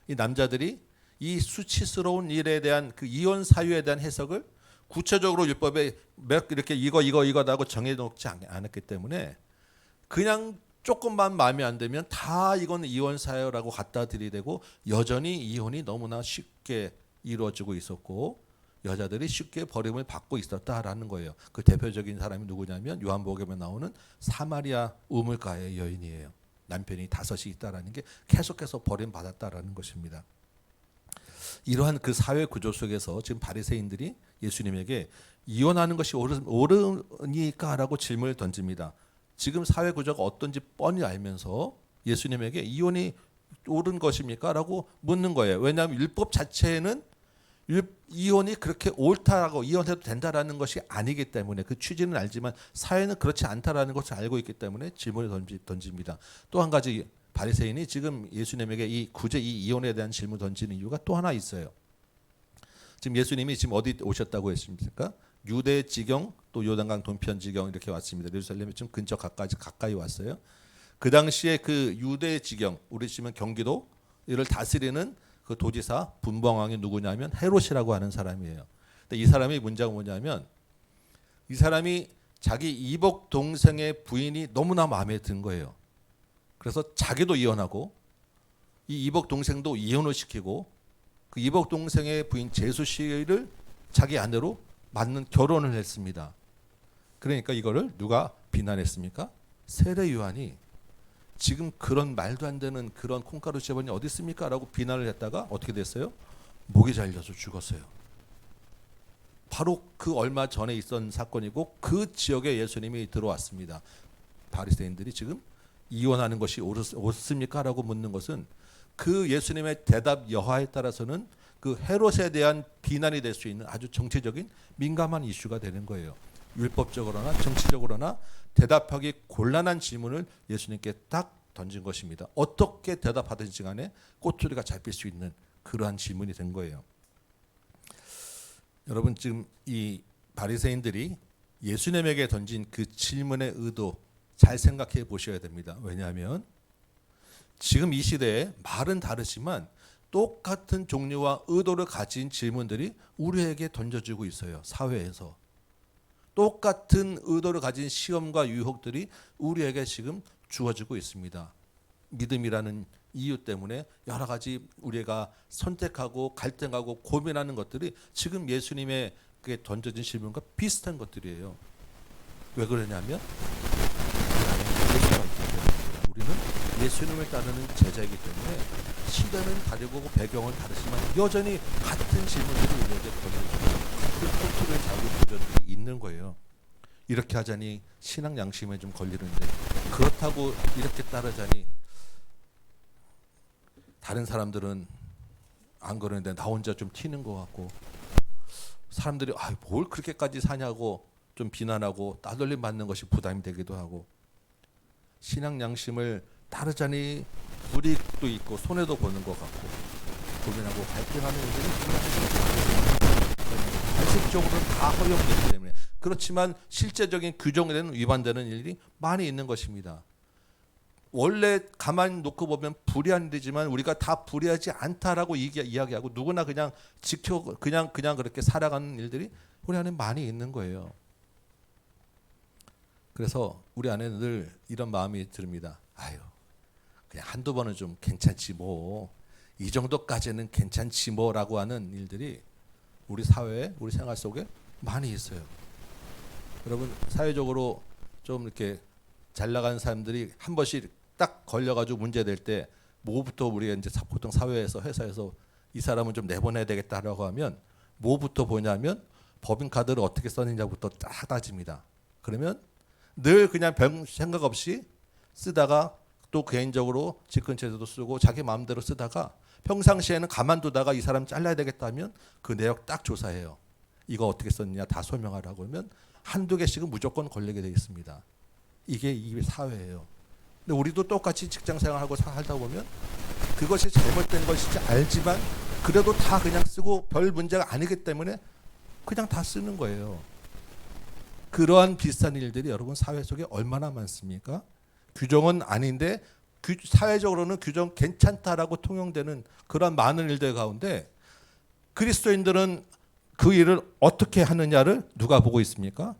이 남자들이 이 수치스러운 일에 대한 그 이혼 사유에 대한 해석을 구체적으로 율법에 이렇게 이거다고 정해놓지 않았기 때문에 그냥 조금만 마음에 안 들면 다 이건 이혼 사유라고 갖다 들이대고 여전히 이혼이 너무나 쉽게 이루어지고 있었고 여자들이 쉽게 버림을 받고 있었다라는 거예요. 그 대표적인 사람이 누구냐면 요한복음에 나오는 사마리아 우물가의 여인이에요. 남편이 5이 있다라는 게 계속해서 버림받았다라는 것입니다. 이러한 그 사회 구조 속에서 지금 바리새인들이 예수님에게 이혼하는 것이 옳으니까라고 질문을 던집니다. 지금 사회 구조가 어떤지 뻔히 알면서 예수님에게 이혼이 옳은 것입니까? 라고 묻는 거예요. 왜냐하면 율법 자체에는 이혼이 그렇게 옳다라고 이혼해도 된다라는 것이 아니기 때문에 그 취지는 알지만 사회는 그렇지 않다라는 것을 알고 있기 때문에 질문을 던집니다. 또 한 가지 바리새인이 지금 예수님에게 이 이혼에 대한 질문 던지는 이유가 또 하나 있어요. 지금 예수님이 지금 어디 오셨다고 했습니까? 유대 지경 또 요단강 동편 지경 이렇게 왔습니다. 예루살렘에 좀 근처 가까이 왔어요. 그 당시에 그 유대 지경 우리 치면 경기도 이를 다스리는 그 도지사 분봉왕이 누구냐면 헤롯이라고 하는 사람이에요. 근데 이 사람이 문제가 뭐냐면 이 사람이 자기 이복 동생의 부인이 너무나 마음에 든 거예요. 그래서 자기도 이혼하고 이 이복 동생도 이혼을 시키고 그 이복 동생의 부인 제수 씨를 자기 아내로 맞는 결혼을 했습니다. 그러니까 이거를 누가 비난했습니까? 세례 요한이 지금 그런 말도 안 되는 그런 콩가루 재벌이 어디 있습니까? 라고 비난을 했다가 어떻게 됐어요? 목이 잘려서 죽었어요. 바로 그 얼마 전에 있었던 사건이고 그 지역에 예수님이 들어왔습니다. 바리새인들이 지금 이혼하는 것이 옳습니까? 라고 묻는 것은 그 예수님의 대답 여하에 따라서는 그 헤롯에 대한 비난이 될 수 있는 아주 정치적인 민감한 이슈가 되는 거예요. 율법적으로나 정치적으로나 대답하기 곤란한 질문을 예수님께 딱 던진 것입니다. 어떻게 대답하든지 간에 꼬투리가 잡힐 수 있는 그러한 질문이 된 거예요. 여러분 지금 이 바리새인들이 예수님에게 던진 그 질문의 의도 잘 생각해 보셔야 됩니다. 왜냐하면 지금 이 시대에 말은 다르지만 똑같은 종류와 의도를 가진 질문들이 우리에게 던져지고 있어요. 사회에서. 똑같은 의도를 가진 시험과 유혹들이 우리에게 지금 주어지고 있습니다. 믿음이라는 이유 때문에 여러 가지 우리가 선택하고 갈등하고 고민하는 것들이 지금 예수님에게 던져진 질문과 비슷한 것들이에요. 왜 그러냐면 예수가 있기 때문에 우리는 예수님을 따르는 제자이기 때문에 시대는 다르고 배경은 다르지만 여전히 같은 질문들이 우리에게 던져지고 같은 꼬투리를 잡을 도전들이 있는 거예요. 이렇게 하자니 신앙 양심에 좀 걸리는데 그렇다고 이렇게 따르자니 다른 사람들은 안 그러는데 나 혼자 좀 튀는 것 같고 사람들이 뭘 그렇게까지 사냐고 좀 비난하고 따돌림 받는 것이 부담이 되기도 하고 신앙 양심을 따르자니 불이익도 있고 손해도 보는 것 같고 고민하고 갈등하는 일들이 발색적으로는 다 허용되기 때문에 그렇지만 실제적인 규정에는 위반되는 일이 많이 있는 것입니다. 원래 가만히 놓고 보면 불의한 일이지만 우리가 다 불의하지 않다라고 이야기하고 누구나 그냥 그냥 그렇게 살아가는 일들이 우리 안에 많이 있는 거예요. 그래서 우리 안에 늘 이런 마음이 듭니다. 그냥 한두 번은 좀 괜찮지 뭐. 이 정도까지는 괜찮지 뭐라고 하는 일들이 우리 사회에 우리 생활 속에 많이 있어요. 여러분 사회적으로 좀 이렇게 잘 나가는 사람들이 한 번씩 딱 걸려가지고 문제될 때 뭐부터 우리가 이제 보통 사회에서 회사에서 이 사람은 좀 내보내야 되겠다라고 하면 뭐부터 보냐면 법인카드를 어떻게 썼느냐부터 딱 따집니다. 그러면 늘 그냥 별 생각 없이 쓰다가 또 개인적으로 집 근처에서도 쓰고 자기 마음대로 쓰다가 평상시에는 가만두다가 이 사람 잘라야 되겠다면 그 내용 딱 조사해요. 이거 어떻게 썼느냐 다 설명하라고 하면 한두 개씩은 무조건 걸리게 되어 있습니다. 이게 사회예요. 근데 우리도 똑같이 직장생활하고 살다 보면 그것이 잘못된 것인지 알지만 그래도 다 그냥 쓰고 별 문제가 아니기 때문에 그냥 다 쓰는 거예요. 그러한 비슷한 일들이 여러분 사회 속에 얼마나 많습니까? 규정은 아닌데 사회적으로는 규정 괜찮다라고 통용되는 그런 많은 일들 가운데 그리스도인들은 그 일을 어떻게 하느냐를 누가 보고 있습니까?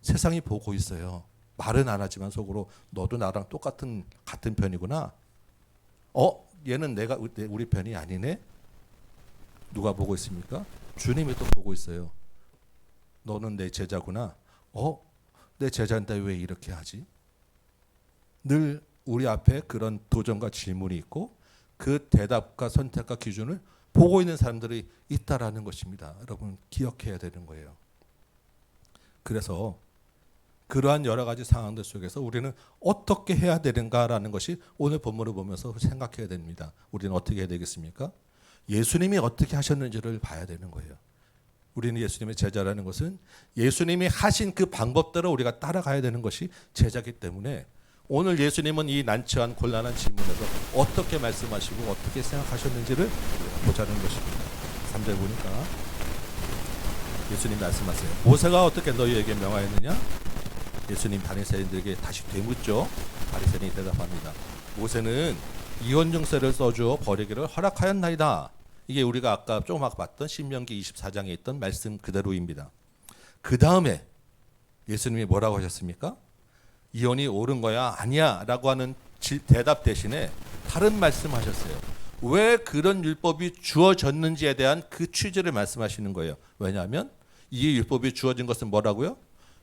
세상이 보고 있어요. 말은 안 하지만 속으로 너도 나랑 같은 편이구나. 얘는 우리 편이 아니네. 누가 보고 있습니까? 주님이 또 보고 있어요. 너는 내 제자구나. 내 제자인데 왜 이렇게 하지? 늘 우리 앞에 그런 도전과 질문이 있고 그 대답과 선택과 기준을 보고 있는 사람들이 있다라는 것입니다. 여러분 기억해야 되는 거예요. 그래서 그러한 여러 가지 상황들 속에서 우리는 어떻게 해야 되는가라는 것이 오늘 본문을 보면서 생각해야 됩니다. 우리는 어떻게 해야 되겠습니까? 예수님이 어떻게 하셨는지를 봐야 되는 거예요. 우리는 예수님의 제자라는 것은 예수님이 하신 그 방법대로 우리가 따라가야 되는 것이 제자이기 때문에 오늘 예수님은 이 난처한 곤란한 질문에서 어떻게 말씀하시고 어떻게 생각하셨는지를 보자는 것입니다. 3절 보니까 예수님 말씀하세요. 모세가 어떻게 너희에게 명하였느냐? 예수님 바리새인들에게 다시 되묻죠. 바리새인이 대답합니다. 모세는 이혼 증서를 써주어 버리기를 허락하였나이다. 이게 우리가 아까 조금 봤던 신명기 24장에 있던 말씀 그대로입니다. 그 다음에 예수님이 뭐라고 하셨습니까? 이혼이 옳은 거야 아니야 라고 하는 대답 대신에 다른 말씀하셨어요. 왜 그런 율법이 주어졌는지에 대한 그 취지를 말씀하시는 거예요. 왜냐하면 이 율법이 주어진 것은 뭐라고요?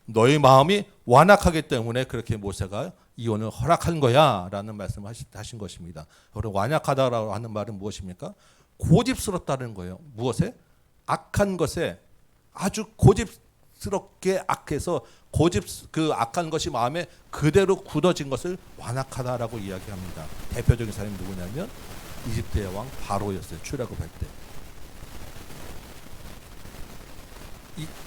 너희 마음이 완악하기 때문에 그렇게 모세가 이혼을 허락한 거야라는 말씀을 하신 것입니다. 여러분 완약하다라고 하는 말은 무엇입니까? 고집스럽다는 거예요. 무엇에? 악한 것에 아주 고집스럽게 악해서 그 악한 것이 마음에 그대로 굳어진 것을 완악하다라고 이야기합니다. 대표적인 사람이 누구냐면 이집트의 왕 바로였어요. 출애굽할 때.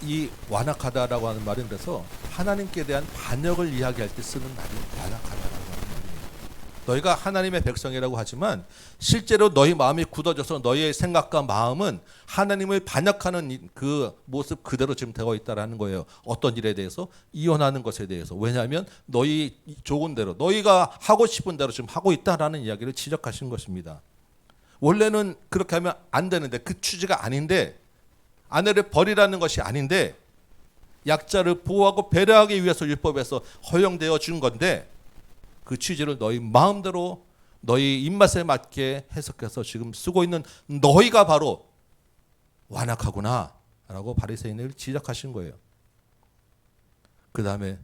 이 완악하다라고 하는 말은 그래서 하나님께 대한 반역을 이야기할 때 쓰는 말이 완악하다라고 하는 말이에요. 너희가 하나님의 백성이라고 하지만 실제로 너희 마음이 굳어져서 너희의 생각과 마음은 하나님을 반역하는 그 모습 그대로 지금 되어 있다라는 거예요. 어떤 일에 대해서? 이혼하는 것에 대해서. 왜냐하면 너희 좋은 대로 너희가 하고 싶은 대로 지금 하고 있다라는 이야기를 지적하신 것입니다. 원래는 그렇게 하면 안 되는데 그 취지가 아닌데 아내를 버리라는 것이 아닌데 약자를 보호하고 배려하기 위해서 율법에서 허용되어 준 건데 그 취지를 너희 마음대로 너희 입맛에 맞게 해석해서 지금 쓰고 있는 너희가 바로 완악하구나 라고 바리새인을 지적하신 거예요. 그 다음에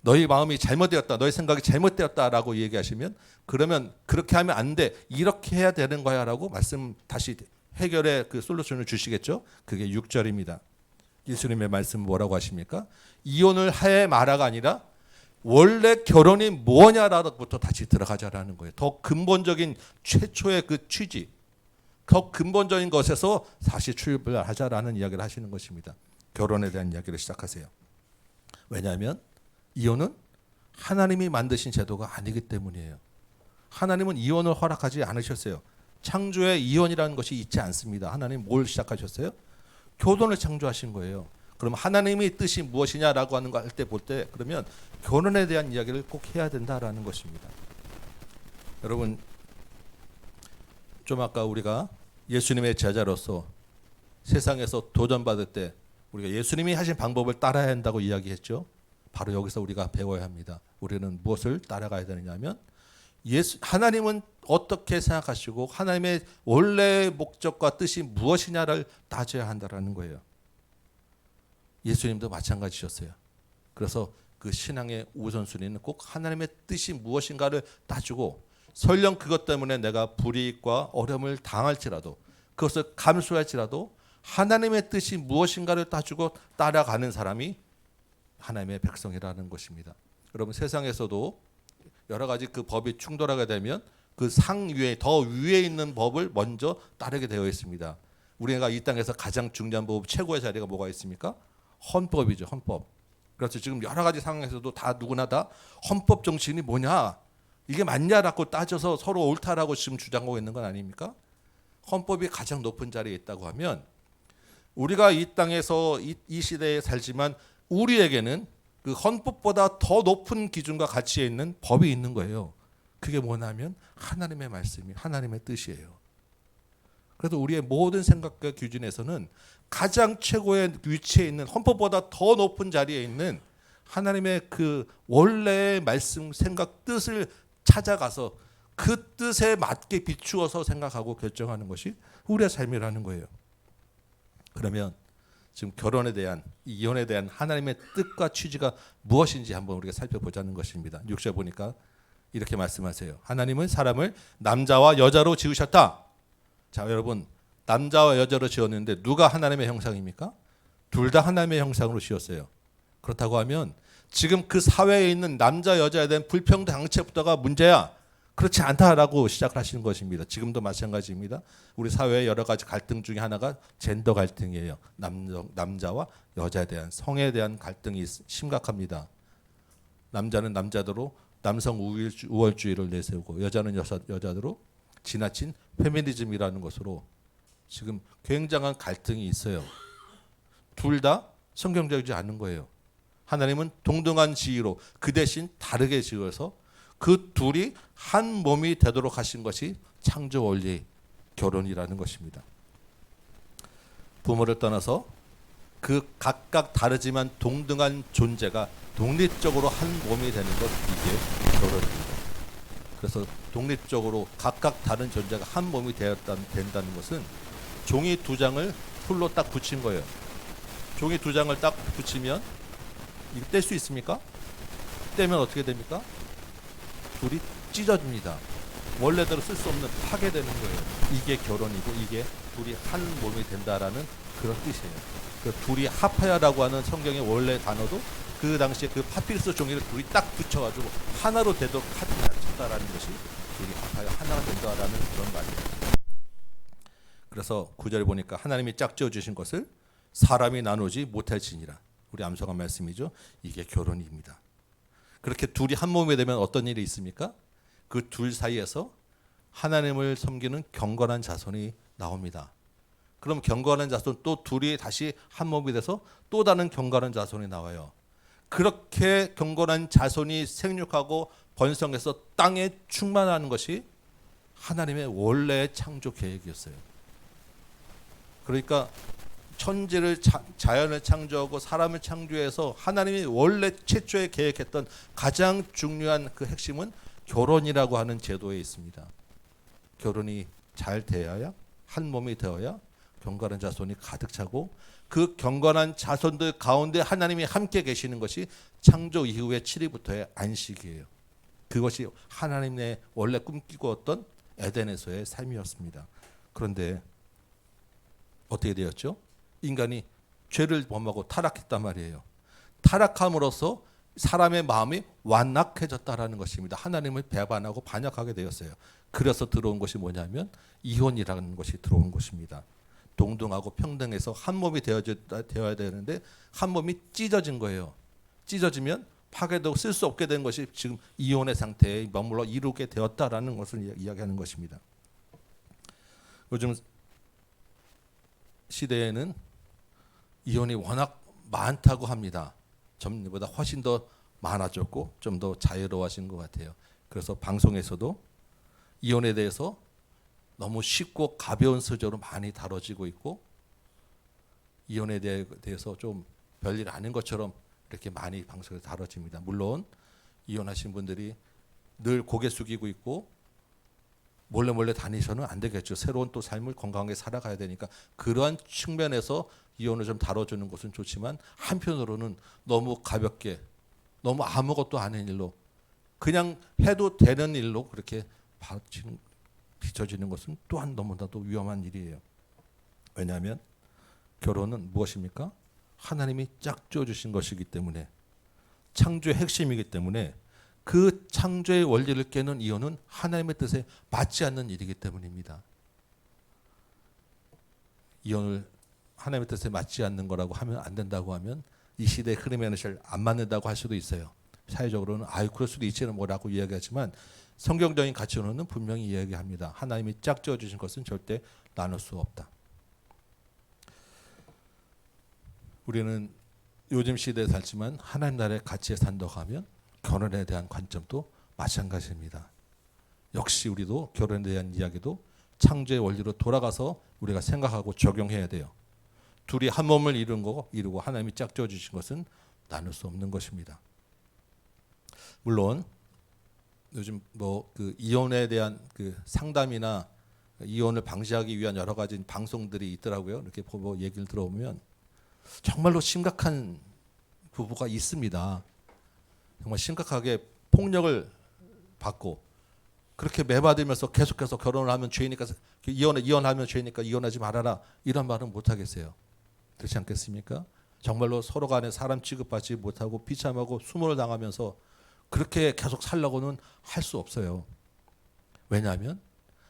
너희 마음이 잘못되었다, 너희 생각이 잘못되었다라고 얘기하시면 그러면 그렇게 하면 안 돼, 이렇게 해야 되는 거야 라고 말씀 다시 해결의 그 솔루션을 주시겠죠. 그게 6절입니다. 예수님의 말씀 뭐라고 하십니까? 이혼을 해 마라가 아니라 원래 결혼이 뭐냐라부터 다시 들어가자라는 거예요. 더 근본적인 최초의 그 취지, 더 근본적인 것에서 다시 출발하자라는 이야기를 하시는 것입니다. 결혼에 대한 이야기를 시작하세요. 왜냐하면 이혼은 하나님이 만드신 제도가 아니기 때문이에요. 하나님은 이혼을 허락하지 않으셨어요. 창조에 이혼이라는 것이 있지 않습니다. 하나님 뭘 시작하셨어요? 교돈을 창조하신 거예요. 그럼 하나님의 뜻이 무엇이냐라고 하는 거 할 때 볼 때 그러면 결혼에 대한 이야기를 꼭 해야 된다라는 것입니다. 여러분 좀 아까 우리가 예수님의 제자로서 세상에서 도전받을 때 우리가 예수님이 하신 방법을 따라야 한다고 이야기했죠. 바로 여기서 우리가 배워야 합니다. 우리는 무엇을 따라가야 되느냐면 하나님은 어떻게 생각하시고 하나님의 원래의 목적과 뜻이 무엇이냐를 따져야 한다라는 거예요. 예수님도 마찬가지셨어요. 그래서 그 신앙의 우선순위는 꼭 하나님의 뜻이 무엇인가를 따지고 설령 그것 때문에 내가 불이익과 어려움을 당할지라도 그것을 감수할지라도 하나님의 뜻이 무엇인가를 따지고 따라가는 사람이 하나님의 백성이라는 것입니다. 여러분 세상에서도 여러 가지 그 법이 충돌하게 되면 그 상위에 더 위에 있는 법을 먼저 따르게 되어 있습니다. 우리가 이 땅에서 가장 중요한 법 최고의 자리가 뭐가 있습니까? 헌법이죠. 헌법. 그래서 지금 여러 가지 상황에서도 다 누구나 다 헌법 정신이 뭐냐 이게 맞냐라고 따져서 서로 옳다라고 지금 주장하고 있는 건 아닙니까? 헌법이 가장 높은 자리에 있다고 하면 우리가 이 땅에서 이 시대에 살지만 우리에게는 그 헌법보다 더 높은 기준과 가치에 있는 법이 있는 거예요. 그게 뭐냐면 하나님의 말씀이 하나님의 뜻이에요. 그래서 우리의 모든 생각과 기준에서는 가장 최고의 위치에 있는 헌법보다 더 높은 자리에 있는 하나님의 그 원래의 말씀, 생각, 뜻을 찾아가서 그 뜻에 맞게 비추어서 생각하고 결정하는 것이 우리의 삶이라는 거예요. 그러면 지금 결혼에 대한 이혼에 대한 하나님의 뜻과 취지가 무엇인지 한번 우리가 살펴보자는 것입니다. 6절 보니까 이렇게 말씀하세요. 하나님은 사람을 남자와 여자로 지으셨다. 자, 여러분 남자와 여자로 지었는데 누가 하나님의 형상입니까? 둘 다 하나님의 형상으로 지었어요. 그렇다고 하면 지금 그 사회에 있는 남자 여자에 대한 불평등 정책부터가 문제야. 그렇지 않다라고 시작을 하시는 것입니다. 지금도 마찬가지입니다. 우리 사회의 여러 가지 갈등 중에 하나가 젠더 갈등이에요. 남자와 여자에 대한 성에 대한 갈등이 심각합니다. 남자는 남자대로 남성 우월주의를 내세우고 여자는 여자대로 지나친 페미니즘이라는 것으로 지금 굉장한 갈등이 있어요. 둘 다 성경적이지 않은 거예요. 하나님은 동등한 지위로 그 대신 다르게 지어서 그 둘이 한 몸이 되도록 하신 것이 창조 원리 결혼이라는 것입니다. 부모를 떠나서 그 각각 다르지만 동등한 존재가 독립적으로 한 몸이 되는 것, 이게 결혼입니다. 그래서 독립적으로 각각 다른 존재가 한 몸이 된다는 것은 종이 두 장을 풀로 딱 붙인 거예요. 종이 두 장을 딱 붙이면 이거 뗄 수 있습니까? 떼면 어떻게 됩니까? 둘이 찢어집니다. 원래대로 쓸 수 없는 파괴되는 거예요. 이게 결혼이고 이게 둘이 한 몸이 된다라는 그런 뜻이에요. 그 둘이 합하여라고 하는 성경의 원래 단어도 그 당시에 그 파피루스 종이를 둘이 딱 붙여가지고 하나로 되도록 쳤다라는 것이 둘이 합하여 하나가 된다라는 그런 말이에요. 그래서 9절에 보니까 하나님이 짝지어 주신 것을 사람이 나누지 못할지니라. 우리 암송한 말씀이죠. 이게 결혼입니다. 그렇게 둘이 한 몸이 되면 어떤 일이 있습니까? 그 둘 사이에서 하나님을 섬기는 경건한 자손이 나옵니다. 그럼 경건한 자손 또 둘이 다시 한 몸이 돼서 또 다른 경건한 자손이 나와요. 그렇게 경건한 자손이 생육하고 번성해서 땅에 충만하는 것이 하나님의 원래 창조 계획이었어요. 그러니까 천지를 자연을 창조하고 사람을 창조해서 하나님이 원래 최초에 계획했던 가장 중요한 그 핵심은 결혼이라고 하는 제도에 있습니다. 결혼이 잘 되어야 한 몸이 되어야 경건한 자손이 가득 차고 그 경건한 자손들 가운데 하나님이 함께 계시는 것이 창조 이후의 7일부터의 안식이에요. 그것이 하나님의 원래 꿈꾸었던 에덴에서의 삶이었습니다. 그런데 어떻게 되었죠? 인간이 죄를 범하고 타락했단 말이에요. 타락함으로써 사람의 마음이 완악해졌다라는 것입니다. 하나님을 배반하고 반역하게 되었어요. 그래서 들어온 것이 뭐냐면 이혼이라는 것이 들어온 것입니다. 동등하고 평등해서 한 몸이 되어야 되는데 한 몸이 찢어진 거예요. 찢어지면 파괴되고 쓸 수 없게 된 것이 지금 이혼의 상태에 머물러 이루게 되었다라는 것을 이야기하는 것입니다. 요즘 시대에는 이혼이 워낙 많다고 합니다. 전보다 훨씬 더 많아졌고 좀 더 자유로워진 것 같아요. 그래서 방송에서도 이혼에 대해서 너무 쉽고 가벼운 소재로 많이 다뤄지고 있고 이혼에 대해서 좀 별일 아닌 것처럼 이렇게 많이 방송에서 다뤄집니다. 물론 이혼하신 분들이 늘 고개 숙이고 있고 몰래 다니셔는 안 되겠죠. 새로운 또 삶을 건강하게 살아가야 되니까 그러한 측면에서 이혼을 좀 다뤄주는 것은 좋지만 한편으로는 너무 가볍게 너무 아무것도 아닌 일로 그냥 해도 되는 일로 그렇게 비춰지는 것은 또한 너무나도 위험한 일이에요. 왜냐하면 결혼은 무엇입니까? 하나님이 짝지어 주신 것이기 때문에 창조의 핵심이기 때문에 그 창조의 원리를 깨는 이혼은 하나님의 뜻에 맞지 않는 일이기 때문입니다. 이혼을 하나님의 뜻에 맞지 않는 거라고 하면 안 된다고 하면 이 시대의 흐름에는 잘 안 맞는다고 할 수도 있어요. 사회적으로는 그럴 수도 있지는 뭐라고 이야기하지만 성경적인 가치로는 분명히 이야기합니다. 하나님이 짝지어 주신 것은 절대 나눌 수 없다. 우리는 요즘 시대에 살지만 하나님 나라의 가치에 산다고 하면 결혼에 대한 관점도 마찬가지입니다. 역시 우리도 결혼에 대한 이야기도 창조의 원리로 돌아가서 우리가 생각하고 적용해야 돼요. 둘이 한 몸을 이루고 하나님이 짝지어 주신 것은 나눌 수 없는 것입니다. 물론 요즘 그 이혼에 대한 그 상담이나 이혼을 방지하기 위한 여러 가지 방송들이 있더라고요. 이렇게 보고 얘기를 들어보면 정말로 심각한 부부가 있습니다. 정말 심각하게 폭력을 받고 그렇게 매받으면서 계속해서 결혼을 하면 죄니까 이혼하면 죄니까 이혼하지 말아라 이런 말은 못 하겠어요. 그렇지 않겠습니까? 정말로 서로 간에 사람 취급받지 못하고 비참하고 수모를 당하면서 그렇게 계속 살려고는 할 수 없어요. 왜냐하면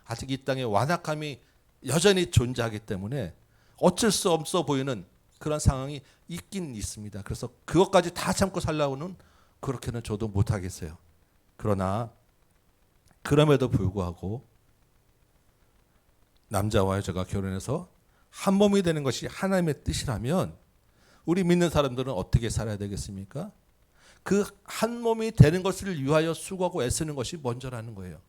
아직 이 땅에 완악함이 여전히 존재하기 때문에 어쩔 수 없어 보이는 그런 상황이 있긴 있습니다. 그래서 그것까지 다 참고 살려고는 그렇게는 저도 못하겠어요. 그러나 그럼에도 불구하고 남자와 여자가 결혼해서 한 몸이 되는 것이 하나님의 뜻이라면 우리 믿는 사람들은 어떻게 살아야 되겠습니까? 그 한 몸이 되는 것을 위하여 수고하고 애쓰는 것이 먼저라는 거예요.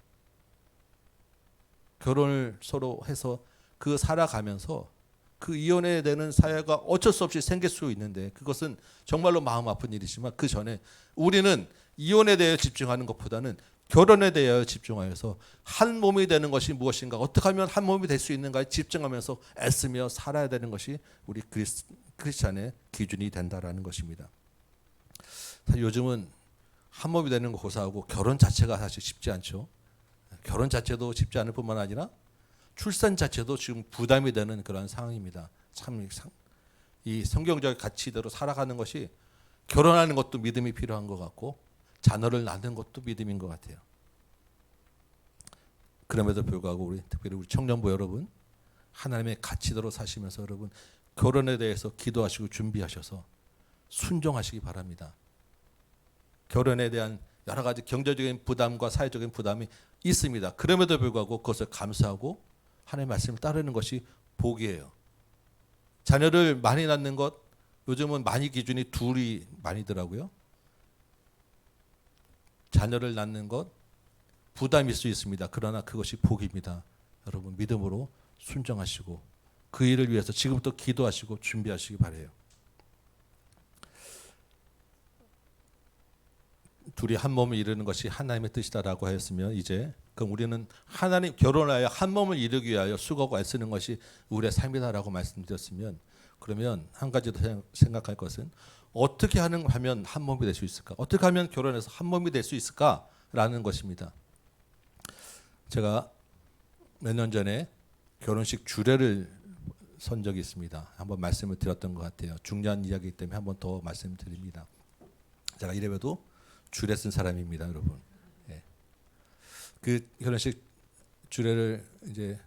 결혼을 서로 해서 그 살아가면서 그 이혼에 되는 사회가 어쩔 수 없이 생길 수 있는데 그것은 정말로 마음 아픈 일이지만 그 전에 우리는 이혼에 대해 집중하는 것보다는 결혼에 대해 집중하여서 한 몸이 되는 것이 무엇인가 어떻게 하면 한 몸이 될 수 있는가에 집중하면서 애쓰며 살아야 되는 것이 우리 크리스찬의 기준이 된다라는 것입니다. 요즘은 한 몸이 되는 거 고사하고 결혼 자체가 사실 쉽지 않죠. 결혼 자체도 쉽지 않을 뿐만 아니라 출산 자체도 지금 부담이 되는 그런 상황입니다. 참 이 성경적 가치대로 살아가는 것이 결혼하는 것도 믿음이 필요한 것 같고 자녀를 낳는 것도 믿음인 것 같아요. 그럼에도 불구하고 특별히 우리 청년부 여러분 하나님의 가치대로 사시면서 여러분 결혼에 대해서 기도하시고 준비하셔서 순종하시기 바랍니다. 결혼에 대한 여러 가지 경제적인 부담과 사회적인 부담이 있습니다. 그럼에도 불구하고 그것을 감수하고 하나님의 말씀을 따르는 것이 복이에요. 자녀를 많이 낳는 것 요즘은 많이 기준이 둘이 많이더라고요. 자녀를 낳는 것 부담일 수 있습니다. 그러나 그것이 복입니다. 여러분 믿음으로 순종하시고 그 일을 위해서 지금부터 기도하시고 준비하시기 바라요. 둘이 한 몸을 이루는 것이 하나님의 뜻이다라고 하였으면 이제 그럼 우리는 하나님 결혼하여 한 몸을 이루기 위하여 수고하고 애쓰는 것이 우리의 삶이다라고 말씀드렸으면 그러면 한 가지 더 생각할 것은 어떻게 하면 한 몸이 될 수 있을까? 어떻게 하면 결혼해서 한 몸이 될 수 있을까라는 것입니다. 제가 몇 년 전에 결혼식 주례를 선 적이 있습니다. 한번 말씀을 드렸던 것 같아요. 중요한 이야기이기 때문에 한번 더 말씀드립니다. 제가 이래봬도 주례 쓴 사람입니다, 여러분. 예. 그 결혼식 주례를 이제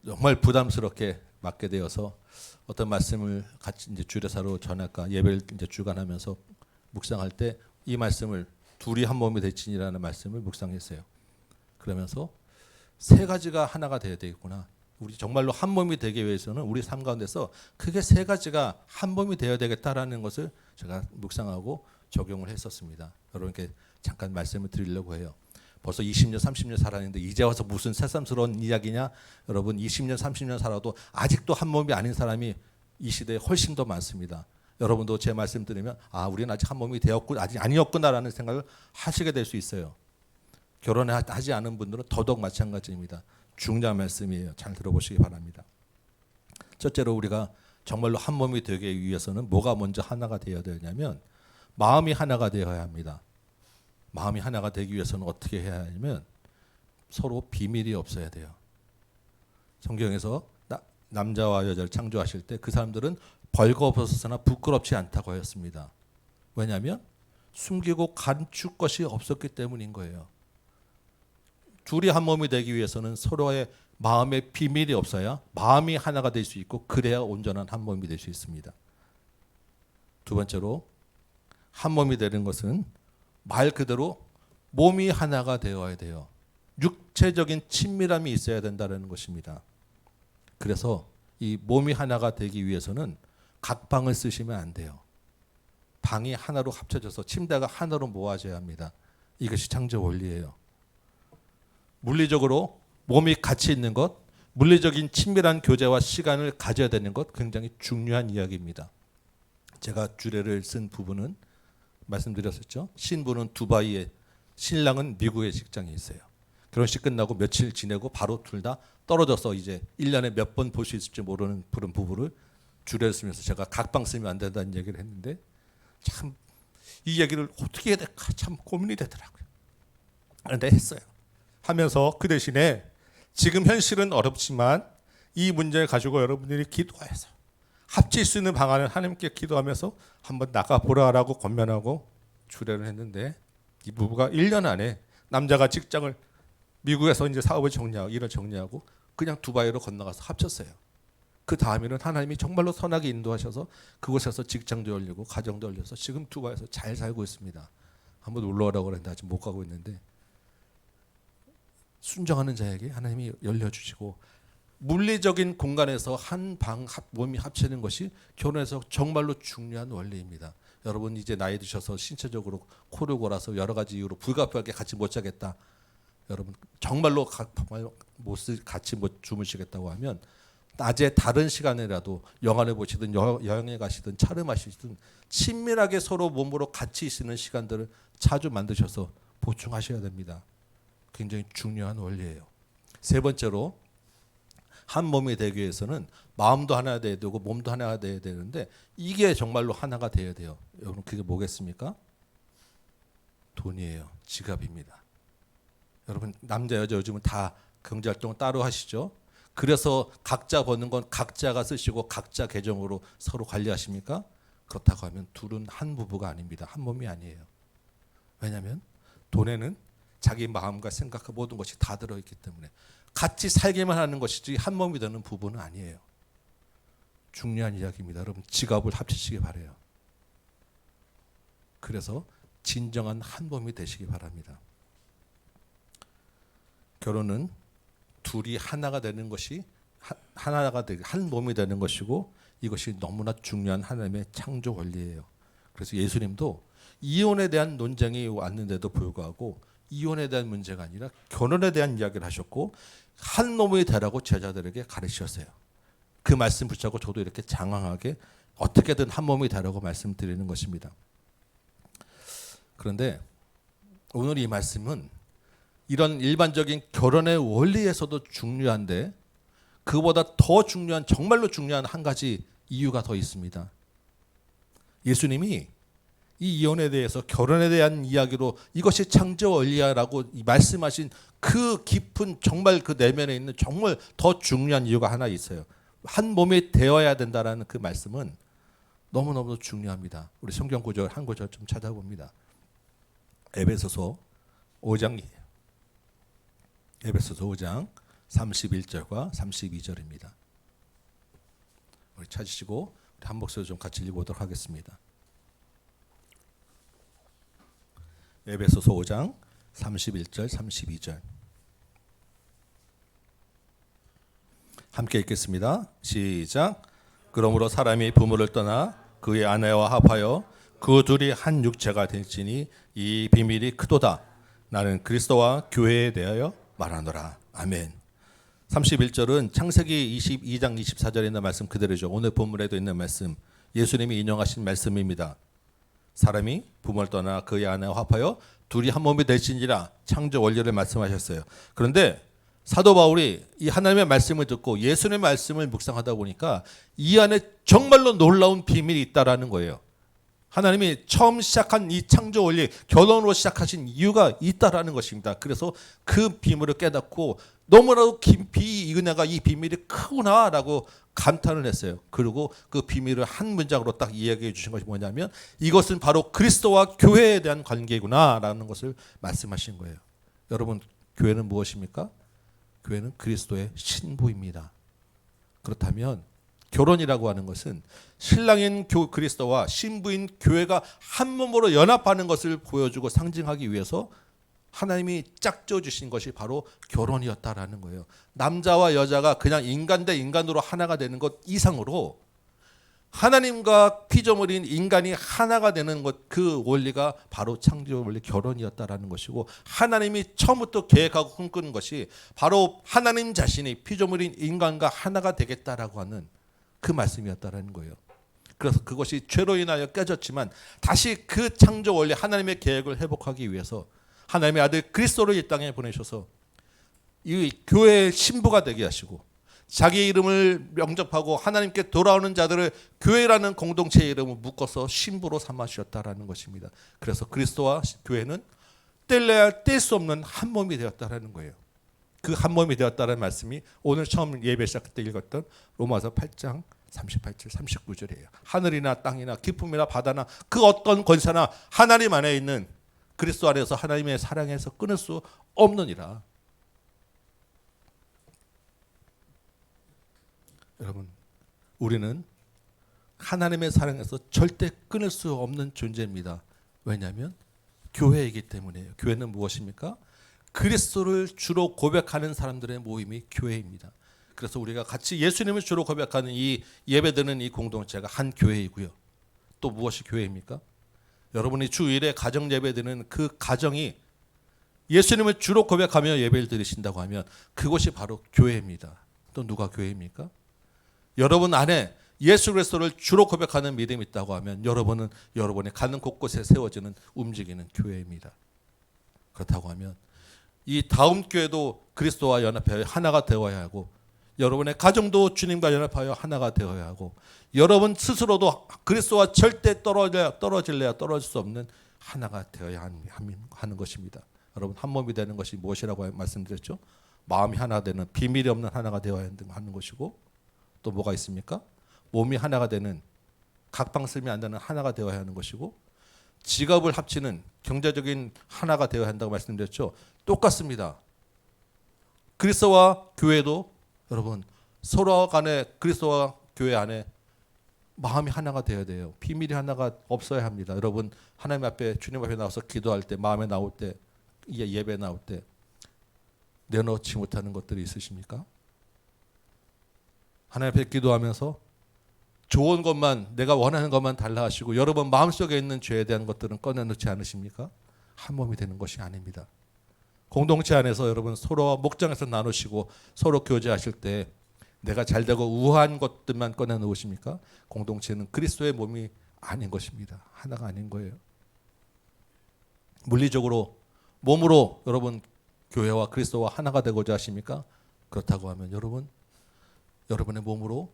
정말 부담스럽게 맡게 되어서 어떤 말씀을 같이 이제 주례사로 전할까 예배를 이제 주관하면서 묵상할 때 이 말씀을 둘이 한 몸이 되지니라는 말씀을 묵상했어요. 그러면서 세 가지가 하나가 되어야 되겠구나. 우리 정말로 한 몸이 되기 위해서는 우리 삶 가운데서 크게 세 가지가 한 몸이 되어야 되겠다라는 것을 제가 묵상하고 적용을 했었습니다. 여러분께 잠깐 말씀을 드리려고 해요. 벌써 20년, 30년 살았는데 이제 와서 무슨 새삼스러운 이야기냐? 여러분 20년, 30년 살아도 아직도 한 몸이 아닌 사람이 이 시대에 훨씬 더 많습니다. 여러분도 제 말씀 들으면 아, 우리는 아직 한 몸이 되었고 아직 아니었구나라는 생각을 하시게 될 수 있어요. 결혼하지 않은 분들은 더더욱 마찬가지입니다. 중요한 말씀이에요. 잘 들어보시기 바랍니다. 첫째로 우리가 정말로 한 몸이 되기 위해서는 뭐가 먼저 하나가 되어야 되냐면 마음이 하나가 되어야 합니다. 마음이 하나가 되기 위해서는 어떻게 해야 하냐면 서로 비밀이 없어야 돼요. 성경에서 남자와 여자를 창조하실 때 그 사람들은 벌거벗어서나 부끄럽지 않다고 하였습니다. 왜냐하면 숨기고 감출 것이 없었기 때문인 거예요. 둘이 한 몸이 되기 위해서는 서로의 마음에 비밀이 없어야 마음이 하나가 될 수 있고 그래야 온전한 한 몸이 될 수 있습니다. 두 번째로 한 몸이 되는 것은 말 그대로 몸이 하나가 되어야 돼요. 육체적인 친밀함이 있어야 된다는 것입니다. 그래서 이 몸이 하나가 되기 위해서는 각 방을 쓰시면 안 돼요. 방이 하나로 합쳐져서 침대가 하나로 모아져야 합니다. 이것이 창조 원리예요. 물리적으로 몸이 같이 있는 것, 물리적인 친밀한 교제와 시간을 가져야 되는 것 굉장히 중요한 이야기입니다. 제가 주례를 쓴 부분은 말씀드렸었죠. 신부는 두바이에, 신랑은 미국에 직장이 있어요. 결혼식 끝나고 며칠 지내고 바로 둘 다 떨어져서 이제 1년에 몇 번 볼 수 있을지 모르는 그런 부부를 주례를 쓰면서 제가 각방 쓰면 안 된다는 얘기를 했는데 참 이 얘기를 어떻게 해야 될까 참 고민이 되더라고요. 그런데 했어요. 하면서 그 대신에 지금 현실은 어렵지만 이 문제를 가지고 여러분들이 기도해서 합칠 수 있는 방안을 하나님께 기도하면서 한번 나가보라라고 권면하고 주례를 했는데 이 부부가 1년 안에 남자가 직장을 미국에서 이제 사업을 정리하고 일을 정리하고 그냥 두바이로 건너가서 합쳤어요. 그 다음에는 하나님이 정말로 선하게 인도하셔서 그곳에서 직장도 열리고 가정도 열려서 지금 두바이에서 잘 살고 있습니다. 한번 놀러 오라고 그랬는데 아직 못 가고 있는데 순종하는 자에게 하나님이 열려주시고 물리적인 공간에서 한 방 몸이 합치는 것이 결혼에서 정말로 중요한 원리입니다. 여러분 이제 나이 드셔서 신체적으로 코를 골아서 여러 가지 이유로 불가피하게 같이 못 자겠다. 여러분 정말로 같이 못 주무시겠다고 하면 낮에 다른 시간이라도 영화를 보시든 여행에 가시든 차를 마시든 친밀하게 서로 몸으로 같이 있는 시간들을 자주 만드셔서 보충하셔야 됩니다. 굉장히 중요한 원리예요. 세 번째로 한 몸이 되기 위해서는 마음도 하나 돼야 되고 몸도 하나가 돼야 되는데 이게 정말로 하나가 돼야 돼요. 여러분 그게 뭐겠습니까? 돈이에요. 지갑입니다. 여러분 남자 여자 요즘은 다 경제활동 따로 하시죠? 그래서 각자 버는 건 각자가 쓰시고 각자 계정으로 서로 관리하십니까? 그렇다고 하면 둘은 한 부부가 아닙니다. 한 몸이 아니에요. 왜냐하면 돈에는 자기 마음과 생각과 모든 것이 다 들어있기 때문에 같이 살기만 하는 것이지 한 몸이 되는 부부는 아니에요. 중요한 이야기입니다. 여러분 지갑을 합치시기 바라요. 그래서 진정한 한 몸이 되시기 바랍니다. 결혼은 둘이 하나가 되는 것이 하나가 되고 한 몸이 되는 것이고 이것이 너무나 중요한 하나님의 창조 원리예요. 그래서 예수님도 이혼에 대한 논쟁이 왔는데도 불구하고 이혼에 대한 문제가 아니라 결혼에 대한 이야기를 하셨고 한 몸이 되라고 제자들에게 가르치셨어요. 그 말씀 붙잡고 저도 이렇게 장황하게 어떻게든 한 몸이 되라고 말씀드리는 것입니다. 그런데 오늘 이 말씀은 이런 일반적인 결혼의 원리에서도 중요한데 그보다 더 중요한 정말로 중요한 한 가지 이유가 더 있습니다. 예수님이 이 이혼에 대해서 결혼에 대한 이야기로 이것이 창조 원리야라고 말씀하신 그 깊은 정말 그 내면에 있는 정말 더 중요한 이유가 하나 있어요. 한 몸이 되어야 된다라는 그 말씀은 너무너무 중요합니다. 우리 성경 구절 한 구절 좀 찾아봅니다. 에베소서 5장이에요. 에베소서 5장 31절과 32절입니다. 우리 찾으시고 우리 한 목소리 좀 같이 읽어보도록 하겠습니다. 에베소서 5장 31절 32절 함께 읽겠습니다. 시작. 그러므로 사람이 부모를 떠나 그의 아내와 합하여 그 둘이 한 육체가 될지니 이 비밀이 크도다. 나는 그리스도와 교회에 대하여 말하노라. 아멘. 31절은 창세기 22장 24절에 있는 말씀 그대로죠. 오늘 본문에도 있는 말씀 예수님이 인용하신 말씀입니다. 사람이 부모를 떠나 그의 아내와 합하여 둘이 한 몸이 될지니라 창조 원리를 말씀하셨어요. 그런데 사도 바울이 이 하나님의 말씀을 듣고 예수님의 말씀을 묵상하다 보니까 이 안에 정말로 놀라운 비밀이 있다라는 거예요. 하나님이 처음 시작한 이 창조 원리 결혼으로 시작하신 이유가 있다라는 것입니다. 그래서 그 비밀을 깨닫고 너무나도 깊이 이 은혜가 이 비밀이 크구나라고 감탄을 했어요. 그리고 그 비밀을 한 문장으로 딱 이야기해 주신 것이 뭐냐면 이것은 바로 그리스도와 교회에 대한 관계구나라는 것을 말씀하신 거예요. 여러분 교회는 무엇입니까? 교회는 그리스도의 신부입니다. 그렇다면 결혼이라고 하는 것은 신랑인 그리스도와 신부인 교회가 한 몸으로 연합하는 것을 보여주고 상징하기 위해서 하나님이 짝져 주신 것이 바로 결혼이었다라는 거예요. 남자와 여자가 그냥 인간 대 인간으로 하나가 되는 것 이상으로 하나님과 피조물인 인간이 하나가 되는 것 그 원리가 바로 창조 원리 결혼이었다라는 것이고 하나님이 처음부터 계획하고 꿈꾸는 것이 바로 하나님 자신이 피조물인 인간과 하나가 되겠다라고 하는 그 말씀이었다라는 거예요. 그래서 그것이 죄로 인하여 깨졌지만 다시 그 창조 원리 하나님의 계획을 회복하기 위해서 하나님의 아들 그리스도를 이 땅에 보내셔서 이 교회의 신부가 되게 하시고 자기 이름을 영접하고 하나님께 돌아오는 자들을 교회라는 공동체의 이름을 묶어서 신부로 삼으셨다라는 것입니다. 그래서 그리스도와 교회는 뗄래야 뗄 수 없는 한 몸이 되었다라는 거예요. 그 한 몸이 되었다는 말씀이 오늘 처음 예배 시작할 때 읽었던 로마서 8장 38절 39절이에요. 하늘이나 땅이나 기쁨이나 바다나 그 어떤 권세나 하나님 안에 있는 그리스도 안에서 하나님의 사랑에서 끊을 수 없느니라. 여러분 우리는 하나님의 사랑에서 절대 끊을 수 없는 존재입니다. 왜냐하면 교회이기 때문이에요. 교회는 무엇입니까? 그리스도를 주로 고백하는 사람들의 모임이 교회입니다. 그래서 우리가 같이 예수님을 주로 고백하는 이 예배드리는 이 공동체가 한 교회이고요. 또 무엇이 교회입니까? 여러분이 주일에 가정 예배드리는 그 가정이 예수님을 주로 고백하며 예배를 드리신다고 하면 그것이 바로 교회입니다. 또 누가 교회입니까? 여러분 안에 예수 그리스도를 주로 고백하는 믿음이 있다고 하면 여러분은 여러분의 가는 곳곳에 세워지는 움직이는 교회입니다. 그렇다고 하면 이 다음 교회도 그리스도와 연합하여 하나가 되어야 하고 여러분의 가정도 주님과 연합하여 하나가 되어야 하고 여러분 스스로도 그리스도와 절대 떨어질래야 떨어질 수 없는 하나가 되어야 하는 것입니다. 여러분 한 몸이 되는 것이 무엇이라고 말씀드렸죠? 마음이 하나 되는 비밀이 없는 하나가 되어야 하는 것이고 또 뭐가 있습니까? 몸이 하나가 되는 각방쓸미 안 되는 하나가 되어야 하는 것이고 직업을 합치는 경제적인 하나가 되어야 한다고 말씀드렸죠. 똑같습니다. 그리스도와 교회도 여러분 서로 간에 그리스도와 교회 안에 마음이 하나가 되어야 돼요. 비밀이 하나가 없어야 합니다. 여러분 하나님 앞에 주님 앞에 나와서 기도할 때 마음에 나올 때 예배 나올 때 내놓지 못하는 것들이 있으십니까? 하나님 앞에 기도하면서 좋은 것만 내가 원하는 것만 달라 하시고 여러분 마음속에 있는 죄에 대한 것들은 꺼내놓지 않으십니까? 한 몸이 되는 것이 아닙니다. 공동체 안에서 여러분 서로와 목장에서 나누시고 서로 교제하실 때 내가 잘되고 우아한 것들만 꺼내놓으십니까? 공동체는 그리스도의 몸이 아닌 것입니다. 하나가 아닌 거예요. 물리적으로 몸으로 여러분 교회와 그리스도와 하나가 되고자 하십니까? 그렇다고 하면 여러분의 몸으로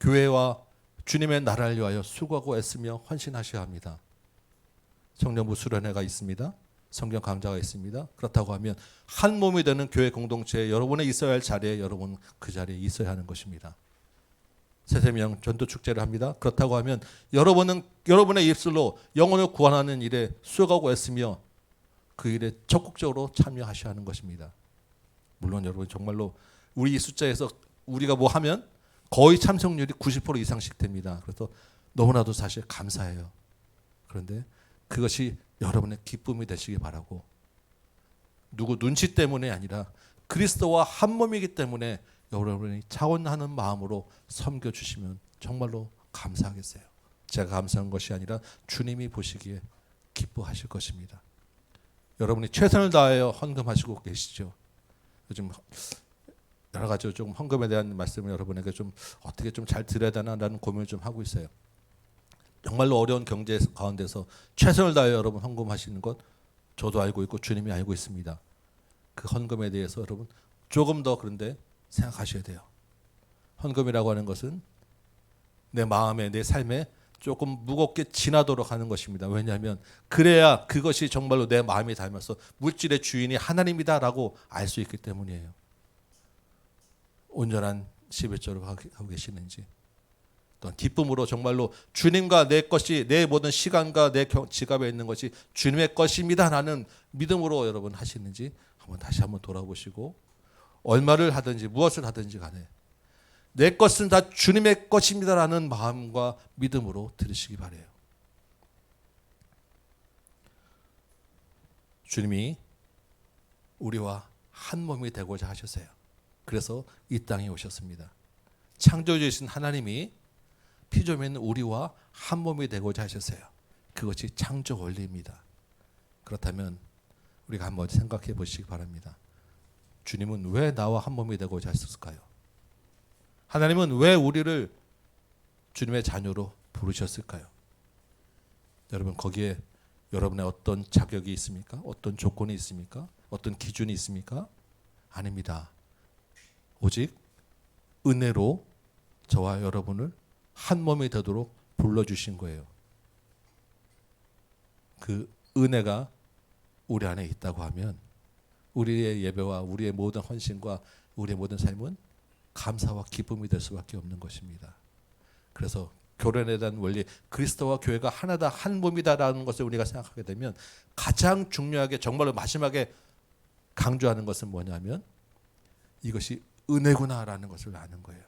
교회와 주님의 나라를 위하여 수고하고 애쓰며 헌신하셔야 합니다. 청년부 수련회가 있습니다. 성경 강좌가 있습니다. 그렇다고 하면 한 몸이 되는 교회 공동체에 여러분의 있어야 할 자리에 여러분 그 자리에 있어야 하는 것입니다. 새세명 전도 축제를 합니다. 그렇다고 하면 여러분은 여러분의 입술로 영혼을 구원하는 일에 수고하고 애쓰며 그 일에 적극적으로 참여하셔야 하는 것입니다. 물론 여러분 정말로 우리 이 숫자에서 우리가 뭐 하면 거의 참석률이 90% 이상씩 됩니다. 그래서 너무나도 사실 감사해요. 그런데 그것이 여러분의 기쁨이 되시기 바라고 누구 눈치 때문에 아니라 그리스도와 한 몸이기 때문에 여러분이 차원하는 마음으로 섬겨주시면 정말로 감사하겠어요. 제가 감사한 것이 아니라 주님이 보시기에 기뻐하실 것입니다. 여러분이 최선을 다하여 헌금하시고 계시죠. 요즘 여러 가지 좀 헌금에 대한 말씀을 여러분에게 좀 어떻게 좀 잘 드려야 되나라는 고민을 좀 하고 있어요. 정말로 어려운 경제 가운데서 최선을 다하여 여러분 헌금하시는 것 저도 알고 있고 주님이 알고 있습니다. 그 헌금에 대해서 여러분 조금 더 그런데 생각하셔야 돼요. 헌금이라고 하는 것은 내 마음에 내 삶에 조금 무겁게 지나도록 하는 것입니다. 왜냐하면 그래야 그것이 정말로 내 마음이 닮아서 물질의 주인이 하나님이다라고 알 수 있기 때문이에요. 온전한 11조를 하고 계시는지 또한 기쁨으로 정말로 주님과 내 것이 내 모든 시간과 내 지갑에 있는 것이 주님의 것입니다 라는 믿음으로 여러분 하시는지 다시 한번 돌아보시고 얼마를 하든지 무엇을 하든지 간에 내 것은 다 주님의 것입니다 라는 마음과 믿음으로 들으시기 바라요. 주님이 우리와 한 몸이 되고자 하셨어요. 그래서 이 땅에 오셨습니다. 창조주이신 하나님이 피조물 우리와 한 몸이 되고자 하셨어요. 그것이 창조 원리입니다. 그렇다면 우리가 한번 생각해 보시기 바랍니다. 주님은 왜 나와 한 몸이 되고자 하셨을까요? 하나님은 왜 우리를 주님의 자녀로 부르셨을까요? 여러분 거기에 여러분의 어떤 자격이 있습니까? 어떤 조건이 있습니까? 어떤 기준이 있습니까? 아닙니다. 오직 은혜로 저와 여러분을 한 몸이 되도록 불러주신 거예요. 그 은혜가 우리 안에 있다고 하면 우리의 예배와 우리의 모든 헌신과 우리의 모든 삶은 감사와 기쁨이 될 수밖에 없는 것입니다. 그래서 교련에 대한 원리 그리스도와 교회가 하나다 한 몸이다라는 것을 우리가 생각하게 되면 가장 중요하게 정말로 마지막에 강조하는 것은 뭐냐면 이것이 은혜구나라는 것을 아는 거예요.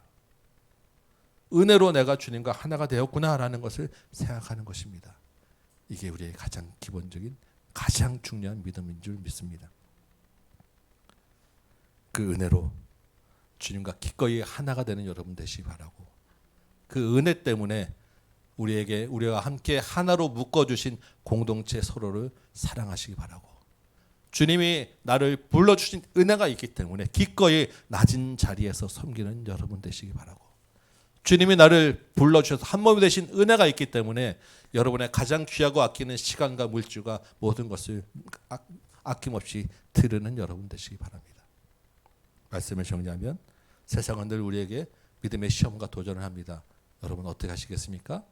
은혜로 내가 주님과 하나가 되었구나라는 것을 생각하는 것입니다. 이게 우리의 가장 기본적인 가장 중요한 믿음인 줄 믿습니다. 그 은혜로 주님과 기꺼이 하나가 되는 여러분 되시기 바라고 그 은혜 때문에 우리가 함께 하나로 묶어주신 공동체 서로를 사랑하시기 바라고 주님이 나를 불러주신 은혜가 있기 때문에 기꺼이 낮은 자리에서 섬기는 여러분 되시기 바라고 주님이 나를 불러주셔서 한 몸이 되신 은혜가 있기 때문에 여러분의 가장 귀하고 아끼는 시간과 물질과 모든 것을 아낌없이 드리는 여러분 되시기 바랍니다. 말씀을 정리하면 세상은 늘 우리에게 믿음의 시험과 도전을 합니다. 여러분 어떻게 하시겠습니까?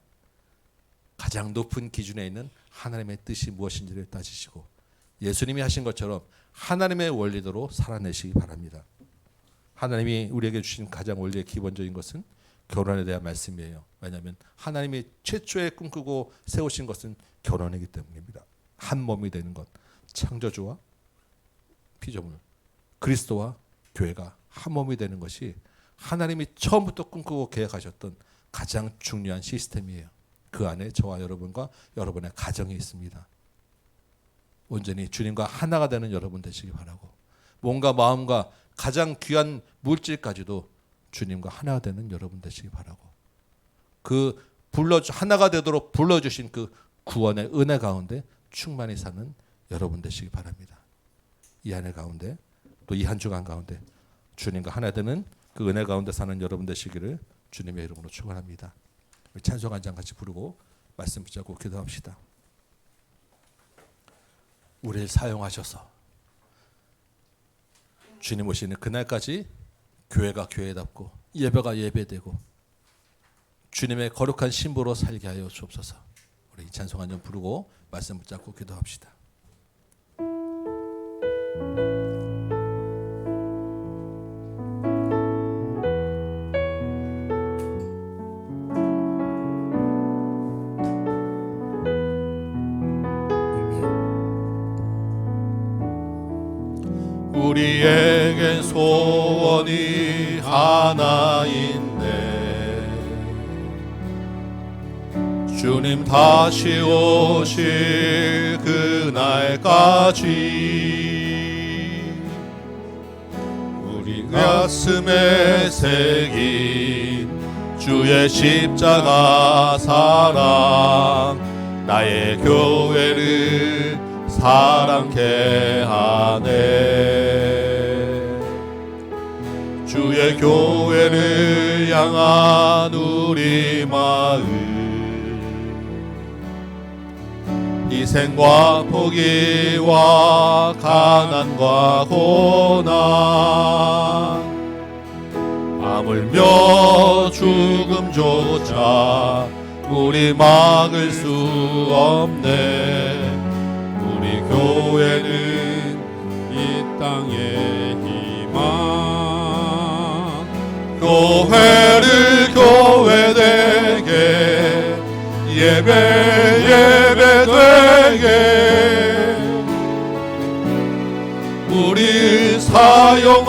가장 높은 기준에 있는 하나님의 뜻이 무엇인지를 따지시고 예수님이 하신 것처럼 하나님의 원리대로 살아내시기 바랍니다. 하나님이 우리에게 주신 가장 원리의 기본적인 것은 결혼에 대한 말씀이에요. 왜냐하면 하나님이 최초에 꿈꾸고 세우신 것은 결혼이기 때문입니다. 한 몸이 되는 것, 창조주와 피조물, 그리스도와 교회가 한 몸이 되는 것이 하나님이 처음부터 꿈꾸고 계획하셨던 가장 중요한 시스템이에요. 그 안에 저와 여러분과 여러분의 가정이 있습니다. 온전히 주님과 하나가 되는 여러분 되시기 바라고, 몸과 마음과 가장 귀한 물질까지도 주님과 하나가 되는 여러분 되시기 바라고, 그 하나가 되도록 불러주신 그 구원의 은혜 가운데 충만히 사는 여러분 되시기 바랍니다. 이 한 해 가운데 또 이 한 주간 가운데 주님과 하나 되는 그 은혜 가운데 사는 여러분 되시기를 주님의 이름으로 축원합니다. 찬송 한 장 같이 부르고 말씀 붙잡고 기도합시다. 우리를 사용하셔서 주님 오시는 그날까지 교회가 교회답고 예배가 예배되고 주님의 거룩한 신부로 살게 하여 주옵소서. 우리 찬송 한 장 부르고 말씀 붙잡고 기도합시다. 우리에겐 소원이 하나 있네. 주님 다시 오실 그날까지 우리 가슴에 새긴 주의 십자가 사랑, 나의 교회를 사랑케 하네. 주의 교회를 향한 우리 마음, 희생과 포기와 가난과 고난, 하물며 죽음조차 우리 막을 수 없네. 우리 교회는 이 땅의 희망, 교회를 교회되게 예배되게 우리 사용하소서.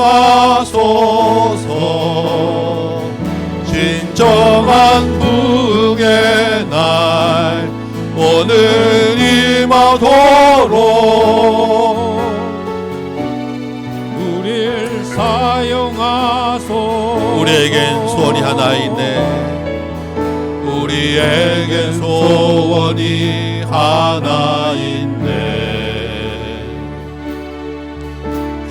진정한 부흥의 날 오늘 임하도록 우리를 사용하소서. 우리에겐 소원이 하나 있네. 우리에겐 소원이 하나 있네.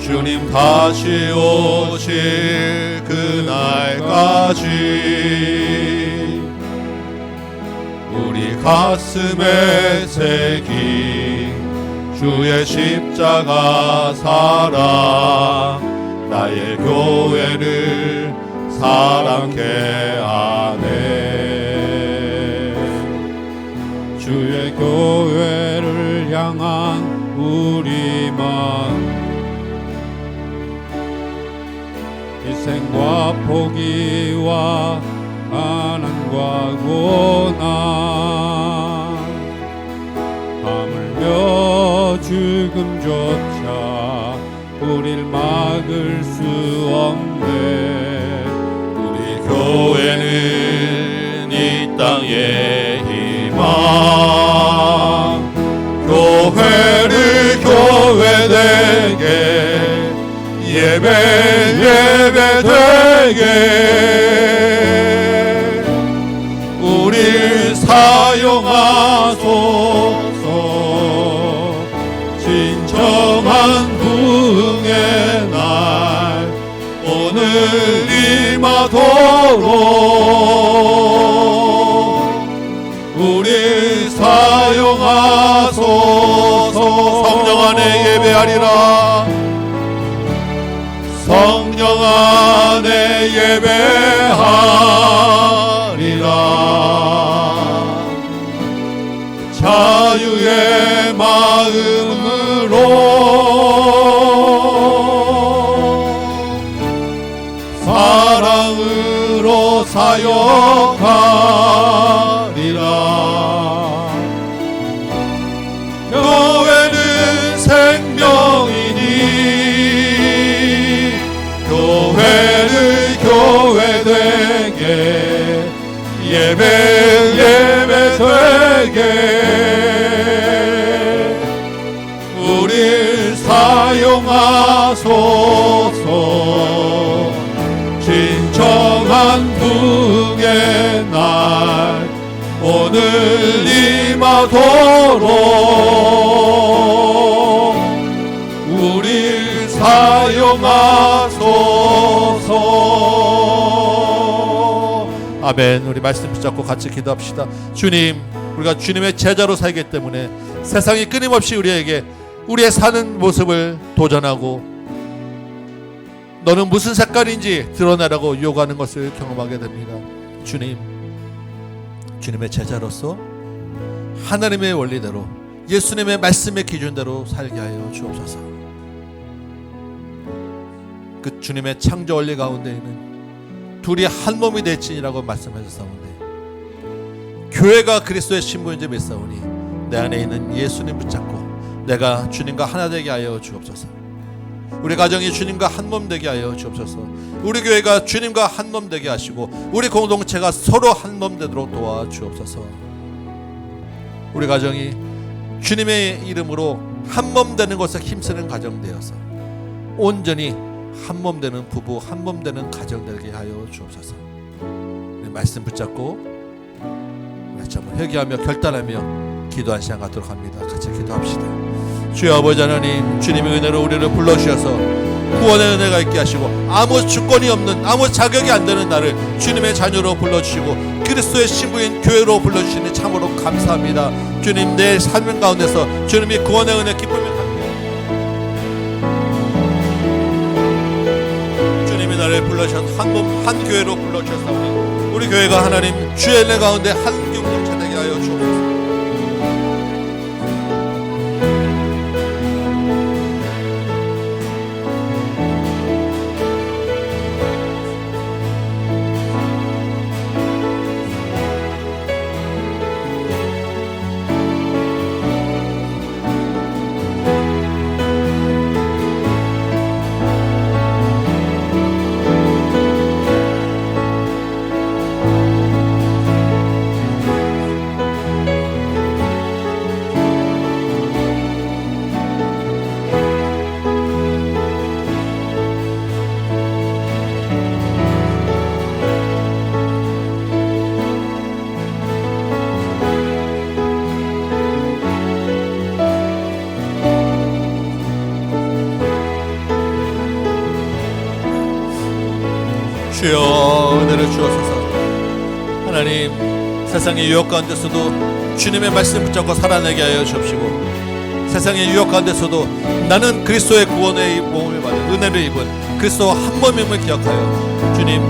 주님 다시 오실 그날까지 우리 가슴에 새긴 주의 십자가 사랑, 나의 교회를 사랑케 하네. 주의 교회를 향한 우리 마음, 희생과 포기와 가난과 고난, 하물며 죽음조차 우릴 막을 수 없네. 우리 교회는 이 땅의 희망, 교회를 교회되게 예배되게 우리 사용하소서. 진정한 부흥의 날 오늘 임하도록 우리 사용하소서. 성령 안에 예배하리라. 성령 안에 예배하리라. 사역하리라. 교회는 생명이니 교회를 교회되게 예배되게 우릴 사용하소서. 진정한 부흥의 날 오늘 임하도록 우릴 사용하소서. 아멘. 우리 말씀 붙잡고 같이 기도합시다. 주님, 우리가 주님의 제자로 살기 때문에 세상이 끊임없이 우리에게 우리의 사는 모습을 도전하고 너는 무슨 색깔인지 드러내라고 요구하는 것을 경험하게 됩니다. 주님, 주님의 제자로서 하나님의 원리대로 예수님의 말씀의 기준대로 살게 하여 주옵소서. 그 주님의 창조 원리 가운데에는 둘이 한 몸이 될지니라고 말씀하셨사오니 교회가 그리스도의 신부인지 믿사오니 내 안에 있는 예수님 붙잡고 내가 주님과 하나 되게 하여 주옵소서. 우리 가정이 주님과 한 몸 되게 하여 주옵소서. 우리 교회가 주님과 한 몸 되게 하시고 우리 공동체가 서로 한 몸 되도록 도와주옵소서. 우리 가정이 주님의 이름으로 한 몸 되는 것에 힘쓰는 가정 되어서 온전히 한 몸 되는 부부, 한 몸 되는 가정 되게 하여 주옵소서. 우리 말씀 붙잡고 같이 한번 회개하며 결단하며 기도한 시간 갖도록 합니다. 같이 기도합시다. 주여 아버지 하나님, 주님의 은혜로 우리를 불러주셔서 구원의 은혜가 있게 하시고 아무 주권이 없는, 아무 자격이 안 되는 나를 주님의 자녀로 불러주시고 그리스도의 신부인 교회로 불러주시니 참으로 감사합니다. 주님, 내 삶 가운데서 주님이 구원의 은혜 기쁨을 주님이 나를 불러주셔서 한 몸 한 교회로 불러주셨사오니 우리 교회가 하나님 주의 은혜 가운데 한 공동체 되게 하여 주옵소서. 주여 은혜를 주옵소서. 하나님, 세상의 유혹 가운데서도 주님의 말씀 붙잡고 살아내게 하여 주옵시고 세상의 유혹 가운데서도 나는 그리스도의 구원의 몸을 받은 은혜를 입은 그리스도 한 몸임을 기억하여 주님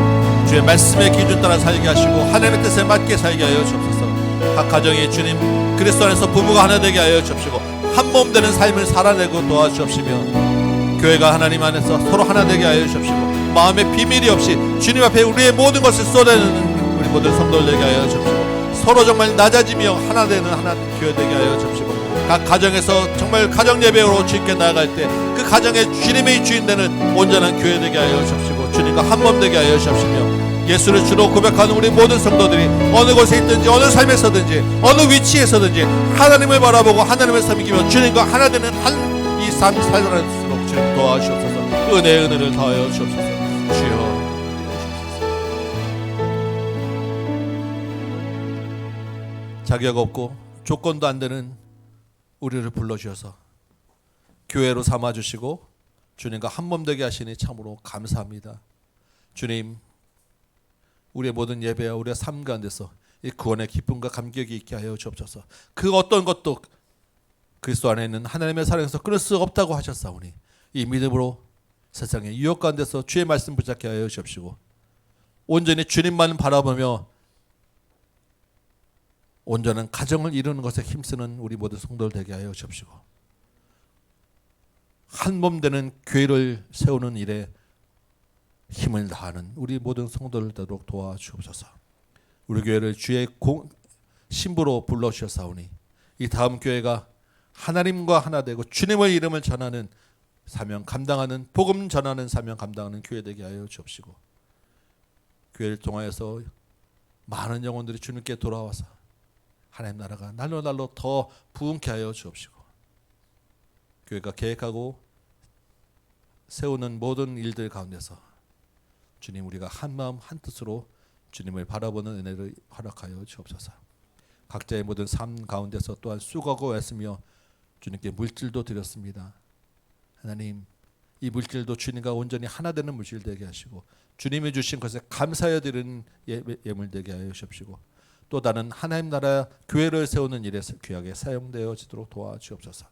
주의 말씀의 기준 따라 살게 하시고 하나님의 뜻에 맞게 살게 하여 주옵소서. 각 가정이 주님 그리스도 안에서 부부가 하나 되게 하여 주옵시고 한 몸 되는 삶을 살아내고 도와주옵시며 교회가 하나님 안에서 서로 하나 되게 하여 주옵시고 마음에 비밀이 없이 주님 앞에 우리의 모든 것을 쏟아내는 우리 모든 성도들 되게 하여 주옵시고 서로 정말 낮아지며 하나 되는 하나 교회 되게 하여 주옵시고 각 가정에서 정말 가정 예배로 주님께 나아갈 때 그 가정의 주님의 주인 되는 온전한 교회 되게 하여 주옵시고 주님과 한 몸 되게 하여 주옵시며 예수를 주로 고백하는 우리 모든 성도들이 어느 곳에 있든지 어느 삶에서든지 어느 위치에서든지 하나님을 바라보고 하나님을 섬기며 주님과 하나 되는 한 이 삶 살아갈수록 주님 도와주옵소서. 은혜를 더하여 주옵소서. 주여 자격 없고 조건도 안 되는 우리를 불러주셔서 교회로 삼아주시고 주님과 한 몸 되게 하시니 참으로 감사합니다. 주님, 우리의 모든 예배와 우리의 삶 가운데서 이 구원의 기쁨과 감격이 있게 하여 주옵소서. 그 어떤 것도 그리스도 안에 있는 하나님의 사랑에서 끊을 수 없다고 하셨사오니 이 믿음으로 세상의 유혹 가운데서 주의 말씀 붙잡게 하여 주옵시고 온전히 주님만 바라보며 온전한 가정을 이루는 것에 힘쓰는 우리 모든 성도들 되게 하여 주옵시고 한 몸 되는 교회를 세우는 일에 힘을 다하는 우리 모든 성도들 되도록 도와주옵소서. 우리 교회를 주의 신부로 불러주셨사오니 이 다음 교회가 하나님과 하나 되고 주님의 이름을 전하는 사명 감당하는, 복음 전하는 사명 감당하는 교회 되게 하여 주옵시고, 교회를 통하여서 많은 영혼들이 주님께 돌아와서 하나님 나라가 날로 날로 더 부흥케 하여 주옵시고, 교회가 계획하고 세우는 모든 일들 가운데서 주님 우리가 한 마음 한 뜻으로 주님을 바라보는 은혜를 허락하여 주옵소서. 각자의 모든 삶 가운데서 또한 수고하고 애쓰며 주님께 물질도 드렸습니다. 하나님, 이 물질도 주님과 온전히 하나 되는 물질 되게 하시고 주님이 주신 것에 감사하여 드리는 예물 되게 하여 주옵시고, 또 다른 하나님 나라 교회를 세우는 일에 귀하게 사용되어지도록 도와주옵소서.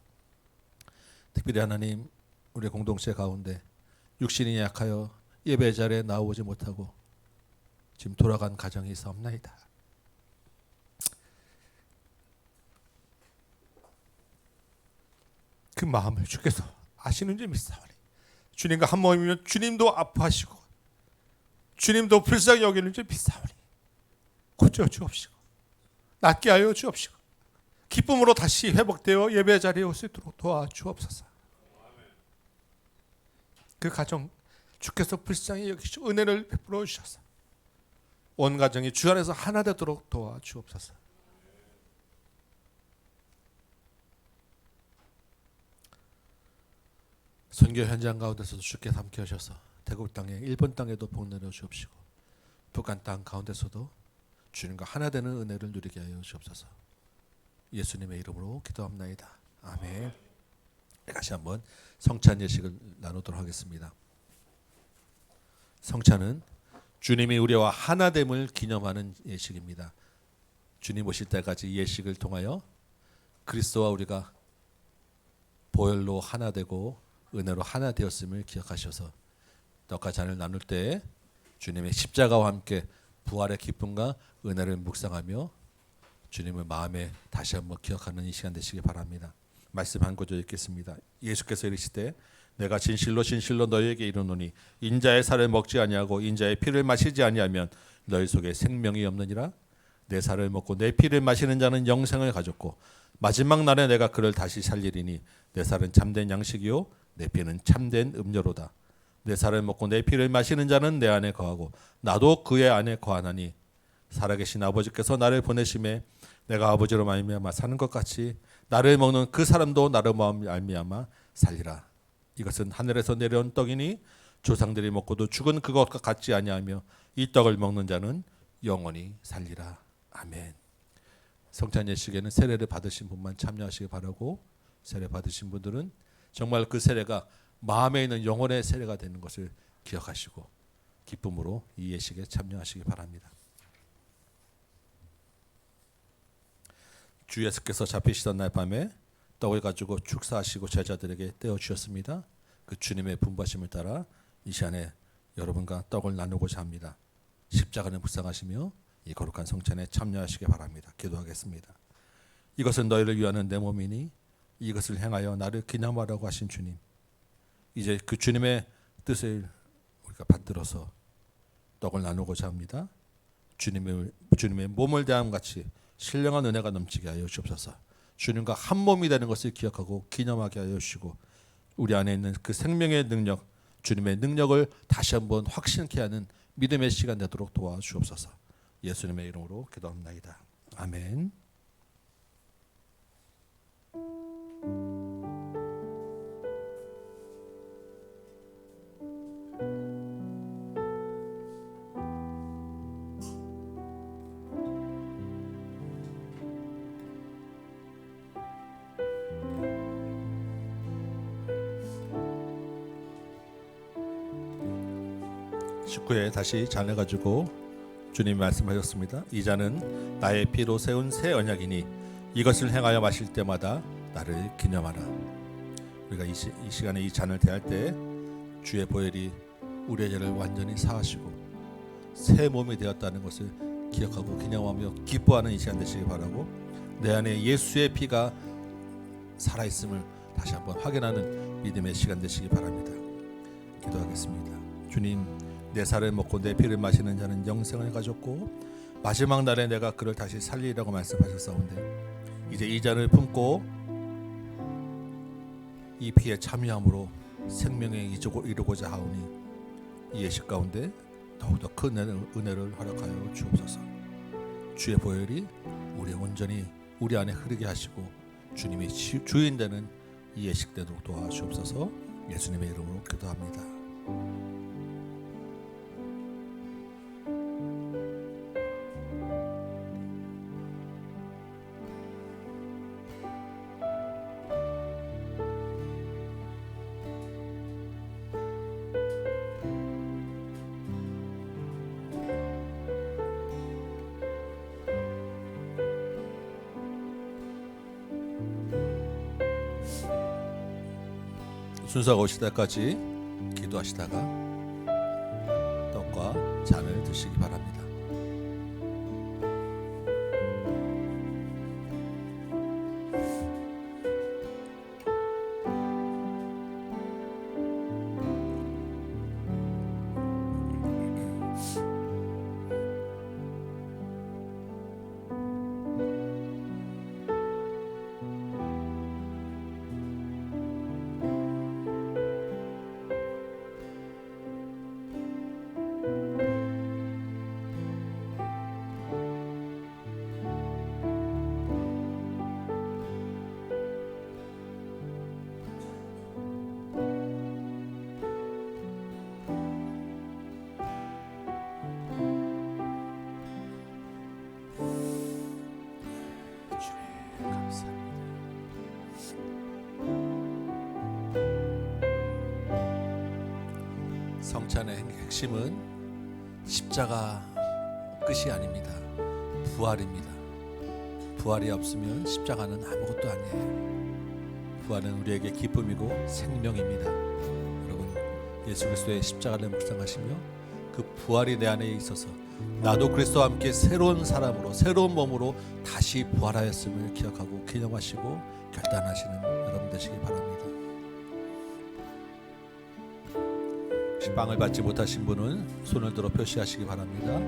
특별히 하나님, 우리 공동체 가운데 육신이 약하여 예배 자리에 나오지 못하고 지금 돌아간 가정이 있사옵나이다. 그 마음을 주께서 아시는 줄 믿사오니 주님과 한 몸이면 주님도 아파하시고 주님도 불쌍히 여기는 줄 믿사오니 고쳐 주옵시고 낫게 하여 주옵시고 기쁨으로 다시 회복되어 예배 자리에 올 수 있도록 도와주옵소서. 그 가정 주께서 불쌍히 여기시고 은혜를 베풀어 주셔서 온 가정이 주 안에서 하나 되도록 도와주옵소서. 선교 현장 가운데서도 주께서 함께 하셔서 대국 땅에 일본 땅에도 복 내려 주옵시고 북한 땅 가운데서도 주님과 하나 되는 은혜를 누리게 하여 주옵소서. 예수님의 이름으로 기도합나이다. 아멘. 다시 한번 성찬 예식을 나누도록 하겠습니다. 성찬은 주님이 우리와 하나됨을 기념하는 예식입니다. 주님 오실 때까지 예식을 통하여 그리스도와 우리가 보혈로 하나 되고 은혜로 하나 되었음을 기억하셔서 떡과 잔을 나눌 때 주님의 십자가와 함께 부활의 기쁨과 은혜를 묵상하며 주님을 마음에 다시 한번 기억하는 이 시간 되시기 바랍니다. 말씀 한 구절 읽겠습니다. 예수께서 이르시되 내가 진실로 진실로 너희에게 이르노니 인자의 살을 먹지 아니하고 인자의 피를 마시지 아니하면 너희 속에 생명이 없느니라. 내 살을 먹고 내 피를 마시는 자는 영생을 가졌고 마지막 날에 내가 그를 다시 살리리니 내 살은 참된 양식이요 내 피는 참된 음료로다. 내 살을 먹고 내 피를 마시는 자는 내 안에 거하고 나도 그의 안에 거하나니 살아계신 아버지께서 나를 보내심에 내가 아버지로 말미암아 사는 것 같이 나를 먹는 그 사람도 나로 말미암아 살리라. 이것은 하늘에서 내려온 떡이니 조상들이 먹고도 죽은 그것과 같지 아니하며 이 떡을 먹는 자는 영원히 살리라. 아멘. 성찬 예식에는 세례를 받으신 분만 참여하시기 바라고, 세례 받으신 분들은 정말 그 세례가 마음에 있는 영혼의 세례가 되는 것을 기억하시고 기쁨으로 이 예식에 참여하시기 바랍니다. 주 예수께서 잡히시던 날 밤에 떡을 가지고 축사하시고 제자들에게 떼어 주셨습니다. 그 주님의 분부하심을 따라 이 시간에 여러분과 떡을 나누고자 합니다. 십자가를 묵상하시며 이 거룩한 성찬에 참여하시기 바랍니다. 기도하겠습니다. 이것은 너희를 위하는 내 몸이니 이것을 행하여 나를 기념하라고 하신 주님, 이제 그 주님의 뜻을 우리가 받들어서 떡을 나누고자 합니다. 주님의 몸을 대함 같이 신령한 은혜가 넘치게 하여 주옵소서. 주님과 한 몸이 되는 것을 기억하고 기념하게 하여 주시고 우리 안에 있는 그 생명의 능력, 주님의 능력을 다시 한번 확신케 하는 믿음의 시간 되도록 도와주옵소서. 예수님의 이름으로 기도합나이다. 아멘. 식구에 다시 잔을 가지고 주님이 말씀하셨습니다. 이 잔은 나의 피로 세운 새 언약이니 이것을 행하여 마실 때마다 나를 기념하라. 우리가 이 시간에 이 잔을 대할 때 주의 보혈이 우리의 죄를 완전히 사하시고 새 몸이 되었다는 것을 기억하고 기념하며 기뻐하는 이 시간 되시기 바라고, 내 안에 예수의 피가 살아있음을 다시 한번 확인하는 믿음의 시간 되시기 바랍니다. 기도하겠습니다. 주님, 내 살을 먹고 내 피를 마시는 자는 영생을 가졌고 마지막 날에 내가 그를 다시 살리리라고 말씀하셨사온데 이제 이 잔을 품고 이 피에 참여함으로 생명에 이루고자 하오니 이 예식 가운데 더욱더 큰 은혜를 허락하여 주옵소서. 주의 보혈이 우리 온전히 우리 안에 흐르게 하시고 주님이 주인 되는 이 예식 되도록 도와주옵소서. 예수님의 이름으로 기도합니다. 순서가 오실 때까지 기도하시다가 떡과 잔을 드시기 바랍니다. 성찬의 핵심은 십자가 끝이 아닙니다. 부활입니다. 부활이 없으면 십자가는 아무것도 아니에요. 부활은 우리에게 기쁨이고 생명입니다. 여러분, 예수 그리스도의 십자가를 묵상하시며 그 부활이 내 안에 있어서 나도 그리스도와 함께 새로운 사람으로 새로운 몸으로 다시 부활하였음을 기억하고 기념하시고 결단하시는 여러분 되시기 바랍니다. 빵을 받지 못하신 분은 손을 들어 표시하시기 바랍니다.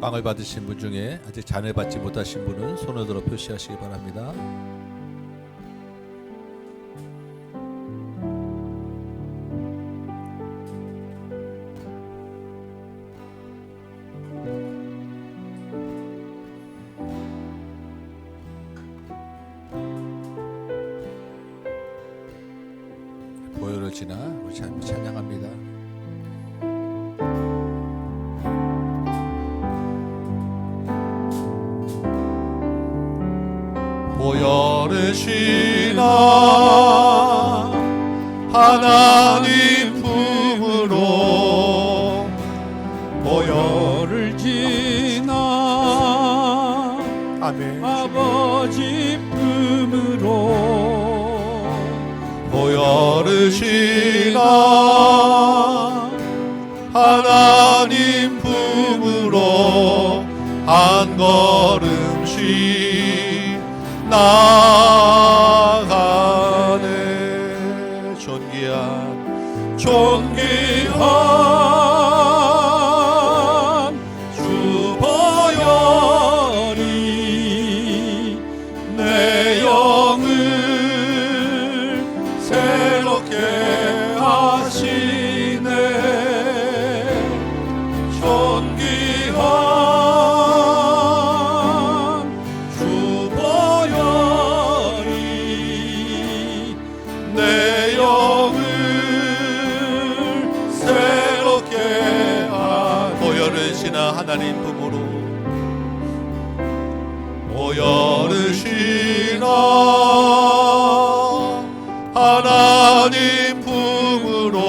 빵을 받으신 분 중에 아직 잔을 받지 못하신 분은 손을 들어 표시하시기 바랍니다. 보혈을 지나 우리 찬양합니다. 보혈을 지나 하나님 품으로 보혈을 지나 아멘. 아버지 품으로 보혈을 지나 하나님 품으로 한 걸음씩 나가네. 주 존귀한 주 보혈이 내 영을 새롭게 하시네. 존귀한 주 보혈이 내 영을 새롭게 하시네. 보혈을 지나 하나님 품으로 보혈을 지나 하나님 품으로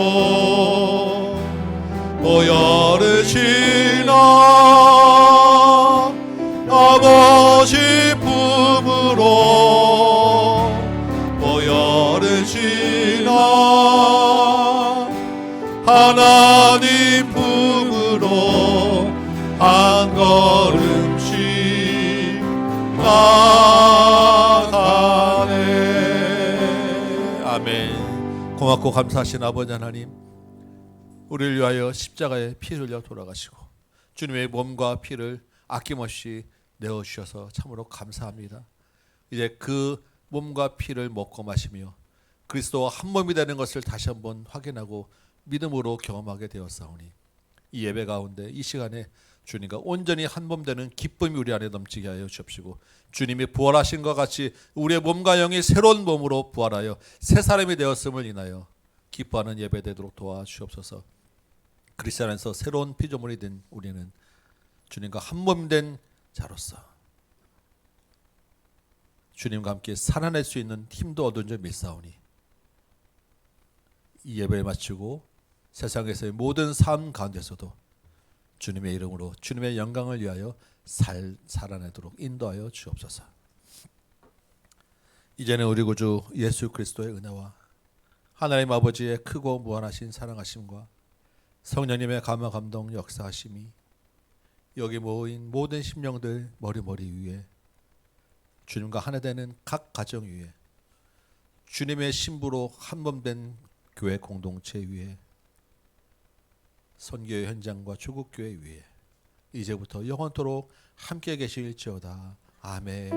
보혈을 지나 아버지 품으로 보혈을 지나 하나님 품으로 한 걸음씩 나가네. 아멘. 고맙고 감사하신 아버지 하나님, 우리를 위하여 십자가에 피 흘려 돌아가시고 주님의 몸과 피를 아낌없이 내어주셔서 참으로 감사합니다. 이제 그 몸과 피를 먹고 마시며 그리스도와 한 몸이 되는 것을 다시 한번 확인하고 믿음으로 경험하게 되었사오니 이 예배 가운데 이 시간에 주님과 온전히 한 몸 되는 기쁨이 우리 안에 넘치게 하여 주옵시고, 주님이 부활하신 것 같이 우리의 몸과 영이 새로운 몸으로 부활하여 새 사람이 되었음을 인하여 기뻐하는 예배 되도록 도와주옵소서. 그리스도 안에서 새로운 피조물이 된 우리는 주님과 한 몸 된 자로서 주님과 함께 살아낼 수 있는 힘도 얻은 줄 믿사오니 이 예배를 마치고 세상에서의 모든 삶 가운데서도 주님의 이름으로 주님의 영광을 위하여 살아내도록 인도하여 주옵소서. 이제는 우리 구주 예수 그리스도의 은혜와 하나님 아버지의 크고 무한하신 사랑하심과 성령님의 감화 감동 역사하심이 여기 모인 모든 심령들 머리머리 위에, 주님과 하나 되는 각 가정 위에, 주님의 신부로 한 몸 된 교회 공동체 위에, 선교의 현장과 조국교회 위에 이제부터 영원토록 함께 계실지어다. 아멘.